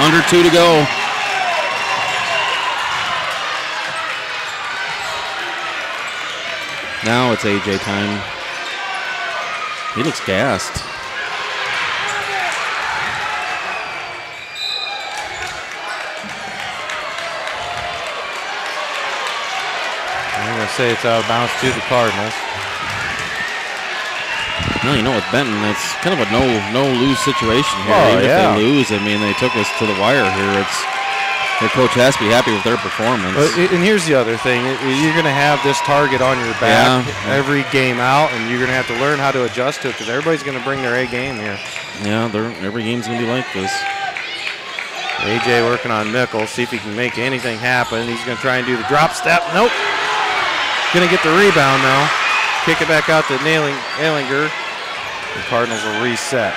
under 2 to go. Now it's AJ time. He looks gassed. I'm going to say it's out of bounds to the Cardinals. No, you know, with Benton, it's kind of a no-lose situation here. Oh, Even yeah. if they lose, I mean, they took us to the wire here. Their coach has to be happy with their performance. And here's the other thing. You're going to have this target on your back every game out, and you're going to have to learn how to adjust to it because everybody's going to bring their A game here. Yeah, every game's going to be like this. AJ working on Mickles, see if he can make anything happen. He's going to try and do the drop step. Nope. Going to get the rebound now. Kick it back out to Alinger. The Cardinals will reset.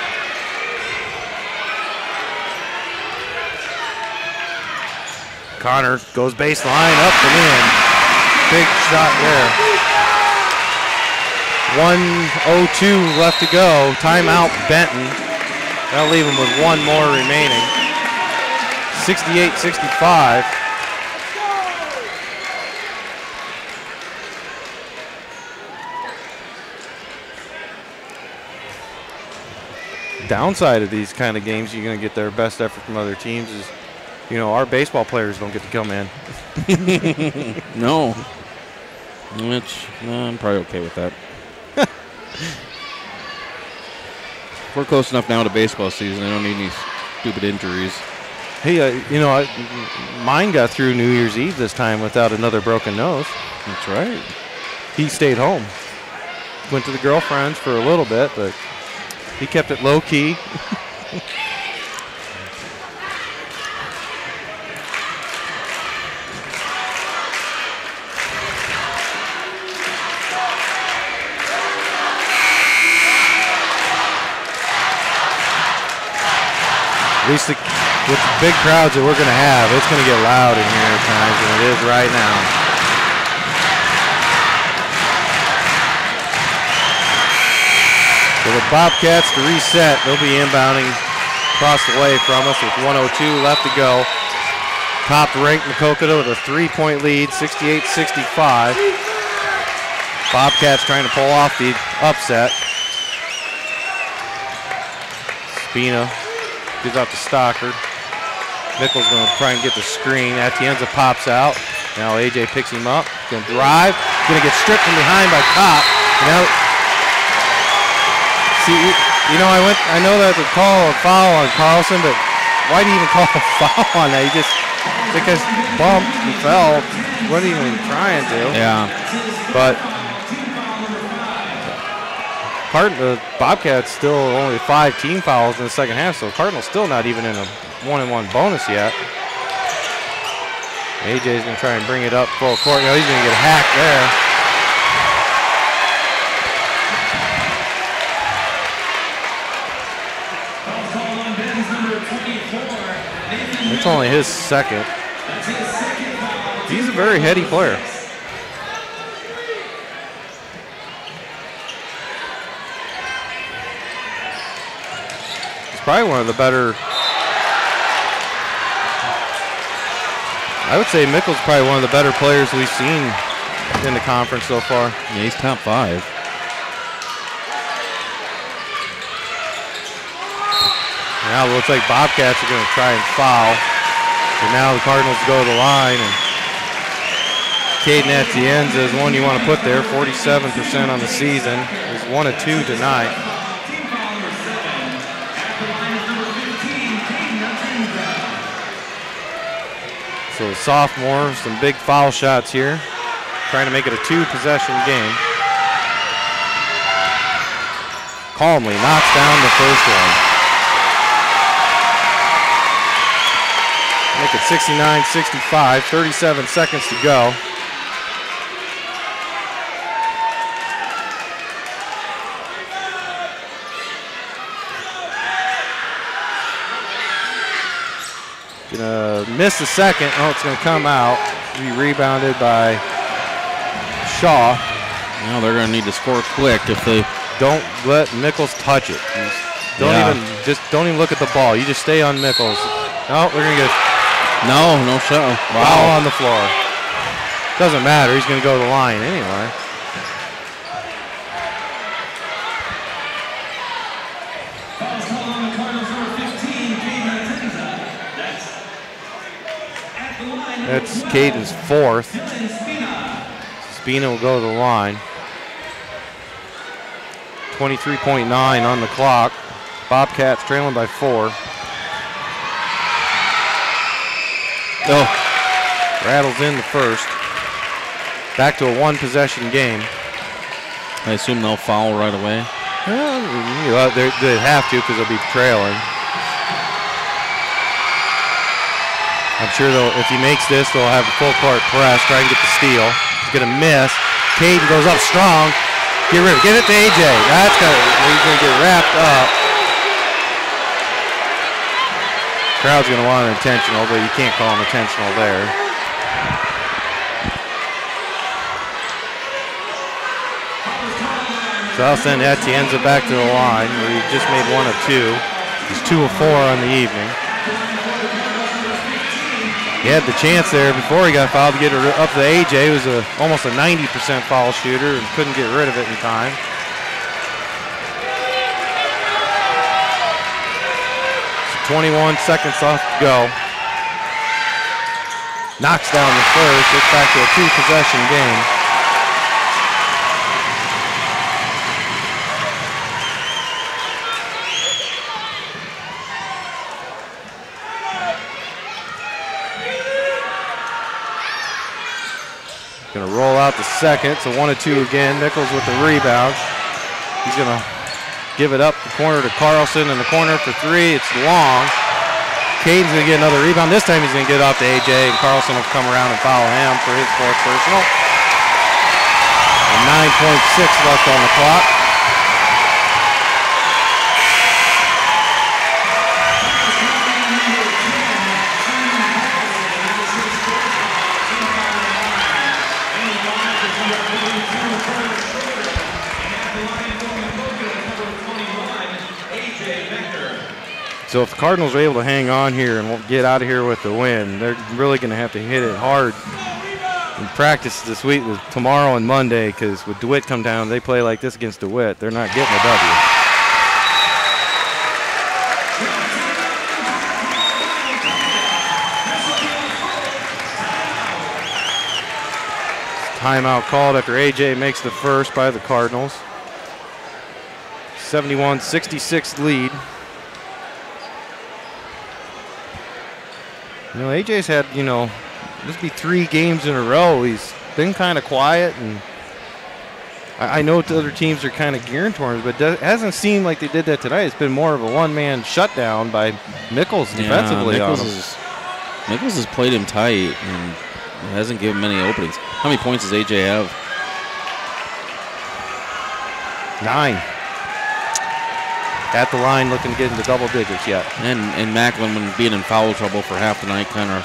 Connor goes baseline, up and in. Big shot there. 1:02 left to go. Timeout Benton. That'll leave him with one more remaining. 68-65. Downside of these kind of games, you're going to get their best effort from other teams is, you know, our baseball players don't get to come in. No. I'm probably okay with that. We're close enough now to baseball season. I don't need any stupid injuries. Hey, mine got through New Year's Eve this time without another broken nose. That's right. He stayed home. Went to the girlfriend's for a little bit, but he kept it low key. At least with the big crowds that we're going to have, it's going to get loud in here at times, and it is right now. For the Bobcats to reset, they'll be inbounding across the way from us with 1:02 left to go. Top-ranked Maquoketa with a 3-point lead, 68-65. Bobcats trying to pull off the upset. Spina gives out to Stockard. Mickles going to try and get the screen. Atienza pops out. Now AJ picks him up. Going to drive. Going to get stripped from behind by Kopp. Now, see, I know that's a call a foul on Carlson, but why do you even call a foul on that? He just, because bumped and fell. Wasn't even trying to. Yeah. But Bobcats still only 5 team fouls in the second half, so Cardinals still not even in a 1-and-1 bonus yet. AJ's going to try and bring it up full court. He's going to get hacked there. It's only his second. He's a very heady player. probably one of the better. I would say Mickle's probably one of the better players we've seen in the conference so far. Yeah, he's top 5. Now it looks like Bobcats are going to try and foul. And now the Cardinals go to the line. And Caden Atienza is one you want to put there. 47% on the season. He's 1 of 2 tonight. So the sophomore, some big foul shots here. Trying to make it a 2-possession game. Calmly knocks down the first one. Make it 69-65, 37 seconds to go. Gonna miss the second. Oh, it's gonna come out. Be rebounded by Shaw. Now they're gonna need to score quick if they don't let Mickles touch it. Don't even look at the ball. You just stay on Mickles. Oh, they're gonna get no shot. Wow. Foul on the floor. Doesn't matter. He's gonna go to the line anyway. That's Caden's 4th. Spina will go to the line. 23.9 on the clock. Bobcats trailing by 4. Oh, rattles in the first. Back to a 1-possession game. I assume they'll foul right away. Well, they have to because they'll be trailing. I'm sure if he makes this, they'll have a full court press, try and get the steal. He's going to miss. Caden goes up strong. Get it to AJ. He's going to get wrapped up. Crowd's going to want an intentional, but you can't call him intentional there. So I'll send Atienza back to the line where he just made 1 of 2. He's 2 of 4 on the evening. He had the chance there before he got fouled to get it up to AJ. He was almost a 90% foul shooter and couldn't get rid of it in time. So 21 seconds left to go. Knocks down the first. It's back to a 2-possession game. Going to roll out the second, so 1 of 2 again. Mickles with the rebound. He's going to give it up the corner to Carlson in the corner for 3. It's long. Caden's going to get another rebound. This time he's going to get it off to AJ, and Carlson will come around and foul him for his 4th personal. And 9.6 left on the clock. So if the Cardinals are able to hang on here and get out of here with the win, they're really going to have to hit it hard in practice this week, tomorrow and Monday, because with DeWitt come down, they play like this against DeWitt. They're not getting a W. Timeout called after AJ makes the first by the Cardinals. 71-66 lead. You know, AJ's had, this be 3 games in a row. He's been kind of quiet, and I know the other teams are kind of gearing towards him, but it hasn't seemed like they did that tonight. It's been more of a one-man shutdown by Mickles defensively. Mickles has played him tight and hasn't given many openings. How many points does AJ have? 9. At the line, looking to get into double digits yet. And Macklin, when being in foul trouble for half the night, kind of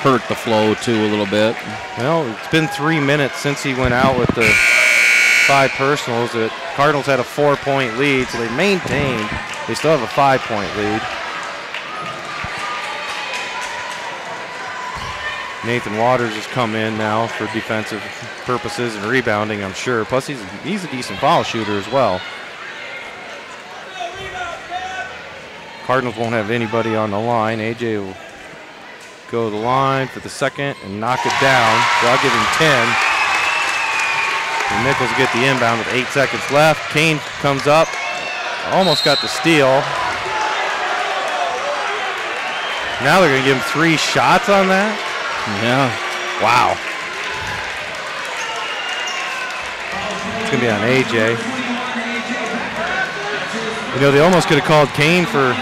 hurt the flow too a little bit. Well, it's been 3 minutes since he went out with the 5 personals. The Cardinals had a 4-point lead, so they maintained. They still have a 5-point lead. Nathan Waters has come in now for defensive purposes and rebounding, I'm sure. Plus, he's a decent foul shooter as well. Cardinals won't have anybody on the line. AJ will go to the line for the second and knock it down. So I'll give him 10. And Nichols get the inbound with 8 seconds left. Kane comes up, almost got the steal. Now they're going to give him 3 shots on that? Yeah. Wow. It's going to be on AJ. You know, they almost could have called Kane for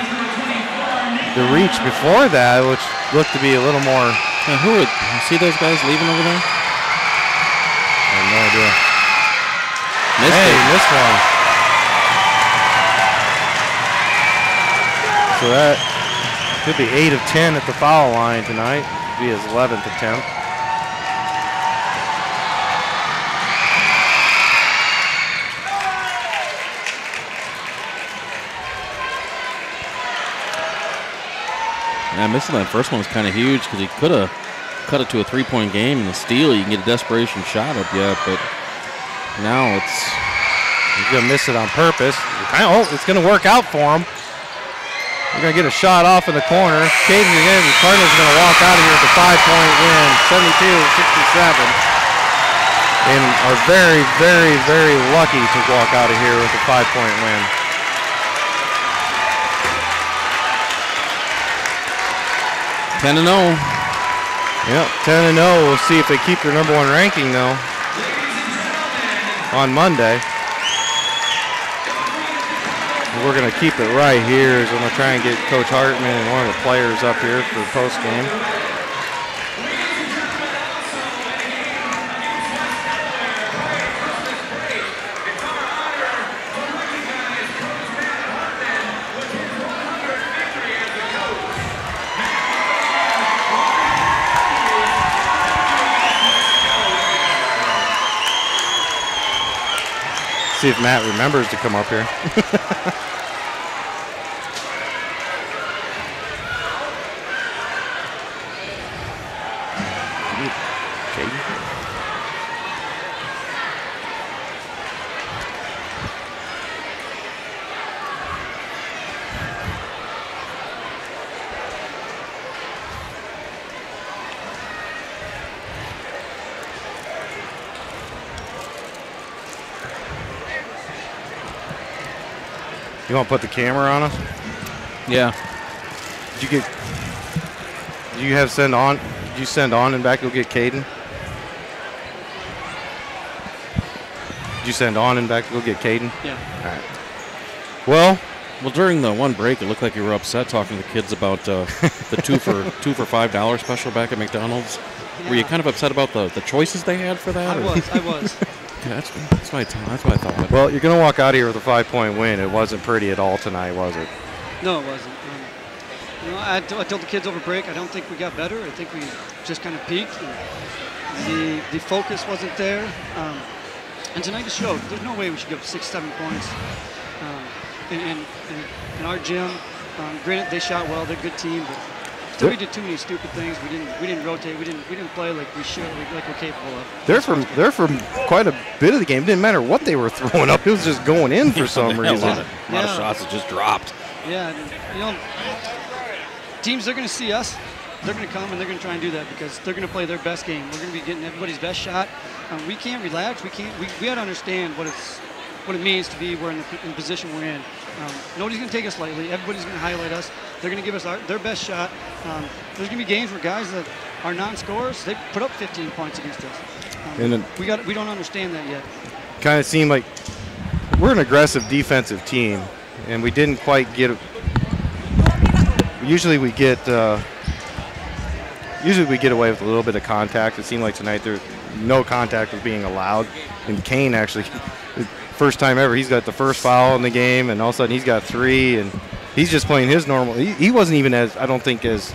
the reach before that, which looked to be a little more. Yeah, who would see those guys leaving over there? I have no idea. Missed one. So that could be 8 of 10 at the foul line tonight. Be his 11th attempt. Yeah, missing that first one was kind of huge because he could have cut it to a 3-point game and the steal. You can get a desperation shot up yet, but now he's gonna miss it on purpose. It's gonna work out for him. We're going to get a shot off in the corner. Caden again, the Cardinals are going to walk out of here with a 5-point win, 72-67. And are very, very, very lucky to walk out of here with a 5-point win. Ten 10-0. Yep, 10-0. We'll see if they keep their #1 ranking, though, on Monday. We're going to keep it right here. So I'm going to try and get Coach Hartman and one of the players up here for the post game. See if Matt remembers to come up here. You want to put the camera on us? Yeah. Did you have send on? Did you send on and back go get Caden? Did you send on and back to go get Caden? Yeah. All right. Well, during the one break, it looked like you were upset talking to the kids about the two for $5 special back at McDonald's. Yeah. Were you kind of upset about the choices they had for that? I was. Yeah, that's what I thought. Well, you're going to walk out here with a 5-point win. It wasn't pretty at all tonight, was it? No, it wasn't. I told the kids over break, I don't think we got better. I think we just kind of peaked. And the focus wasn't there. And tonight it showed. There's no way we should give 6-7 points in our gym. Granted, they shot well. They're a good team, but still we did too many stupid things. We didn't rotate. We didn't play like we should, like we're capable of. They're from quite a bit of the game. It didn't matter what they were throwing up. It was just going in for some reason. A lot of shots that just dropped. Yeah, teams, they're going to see us. They're going to come and they're going to try and do that because they're going to play their best game. We're going to be getting everybody's best shot. We can't relax. We got to understand what it means to be in the position we're in. Nobody's going to take us lightly. Everybody's going to highlight us. They're going to give us their best shot. There's going to be games where guys that are non-scorers, they put up 15 points against us. We don't understand that yet. Kind of seemed like we're an aggressive defensive team, and we didn't quite get it. Usually we get away with a little bit of contact. It seemed like tonight no contact was being allowed. And Kane actually, first time ever, he's got the first foul in the game, and all of a sudden he's got 3, and he's just playing his normal. He wasn't even I don't think, as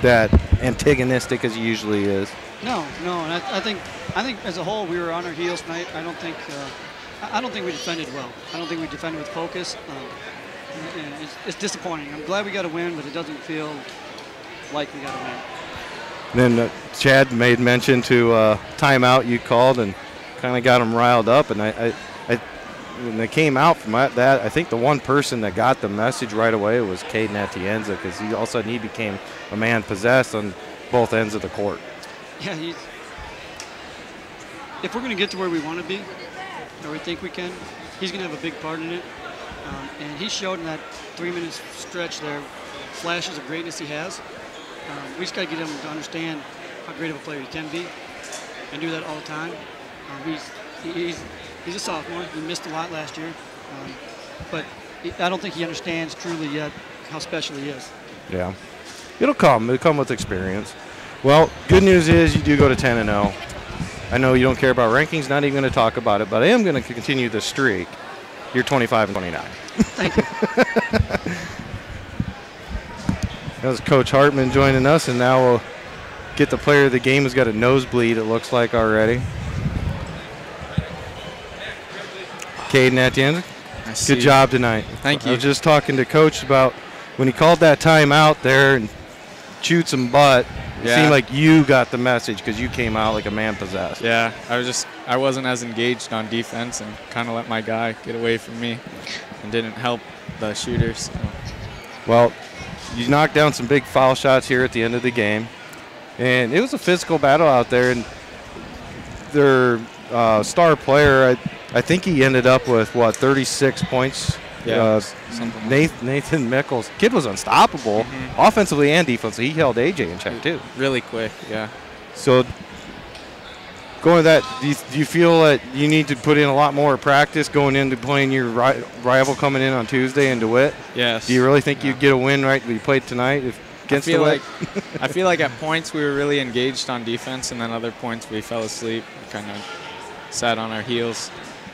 that antagonistic as he usually is. No, and I think as a whole we were on our heels tonight. I don't think we defended well. I don't think we defended with focus. And it's disappointing. I'm glad we got a win, but it doesn't feel like we got a win. Then Chad made mention to timeout you called and kind of got him riled up. And I when they came out from that, I think the one person that got the message right away was Caden Atienza, because all of a sudden he became a man possessed on both ends of the court. Yeah, if we're going to get to where we want to be, or we think we can, he's going to have a big part in it. And he showed in that 3-minute stretch there flashes of greatness he has. We just got to get him to understand how great of a player he can be and do that all the time. He's a sophomore. He missed a lot last year. But I don't think he understands truly yet how special he is. Yeah. It'll come with experience. Well, good news is you do go to 10-0. I know you don't care about rankings, not even going to talk about it, but I am going to continue the streak. You're 25-29. Thank you. That was Coach Hartman joining us, and now we'll get the player of the game who's got a nosebleed, it looks like already. Caden Atienza, good job tonight. Thank you. I was just talking to Coach about when he called that timeout there and chewed some butt. It seemed like you got the message because you came out like a man possessed. Yeah, I wasn't as engaged on defense and kind of let my guy get away from me and didn't help the shooters. So. Well, you knocked down some big foul shots here at the end of the game, and it was a physical battle out there. And their star player, I think he ended up with 36 points. Yeah, Nathan Mickles. Kid was unstoppable, offensively and defensively. He held AJ in check too. Really quick, yeah. So going to that, do you feel that you need to put in a lot more practice going into playing your rival coming in on Tuesday in DeWitt? Yes. Do you really think you'd get a win right that you played tonight against DeWitt? I feel like at points we were really engaged on defense, and then other points we fell asleep, kind of sat on our heels.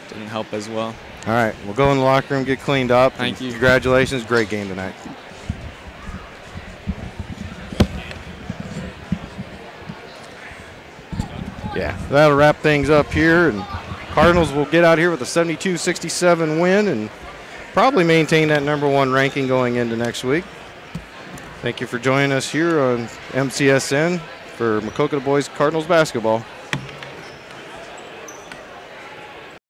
Didn't help as well. All right, we'll go in the locker room, get cleaned up. Thank you. Congratulations, great game tonight. Yeah, that'll wrap things up here, and Cardinals will get out here with a 72-67 win and probably maintain that #1 ranking going into next week. Thank you for joining us here on MCSN for Maquoketa Boys Cardinals basketball.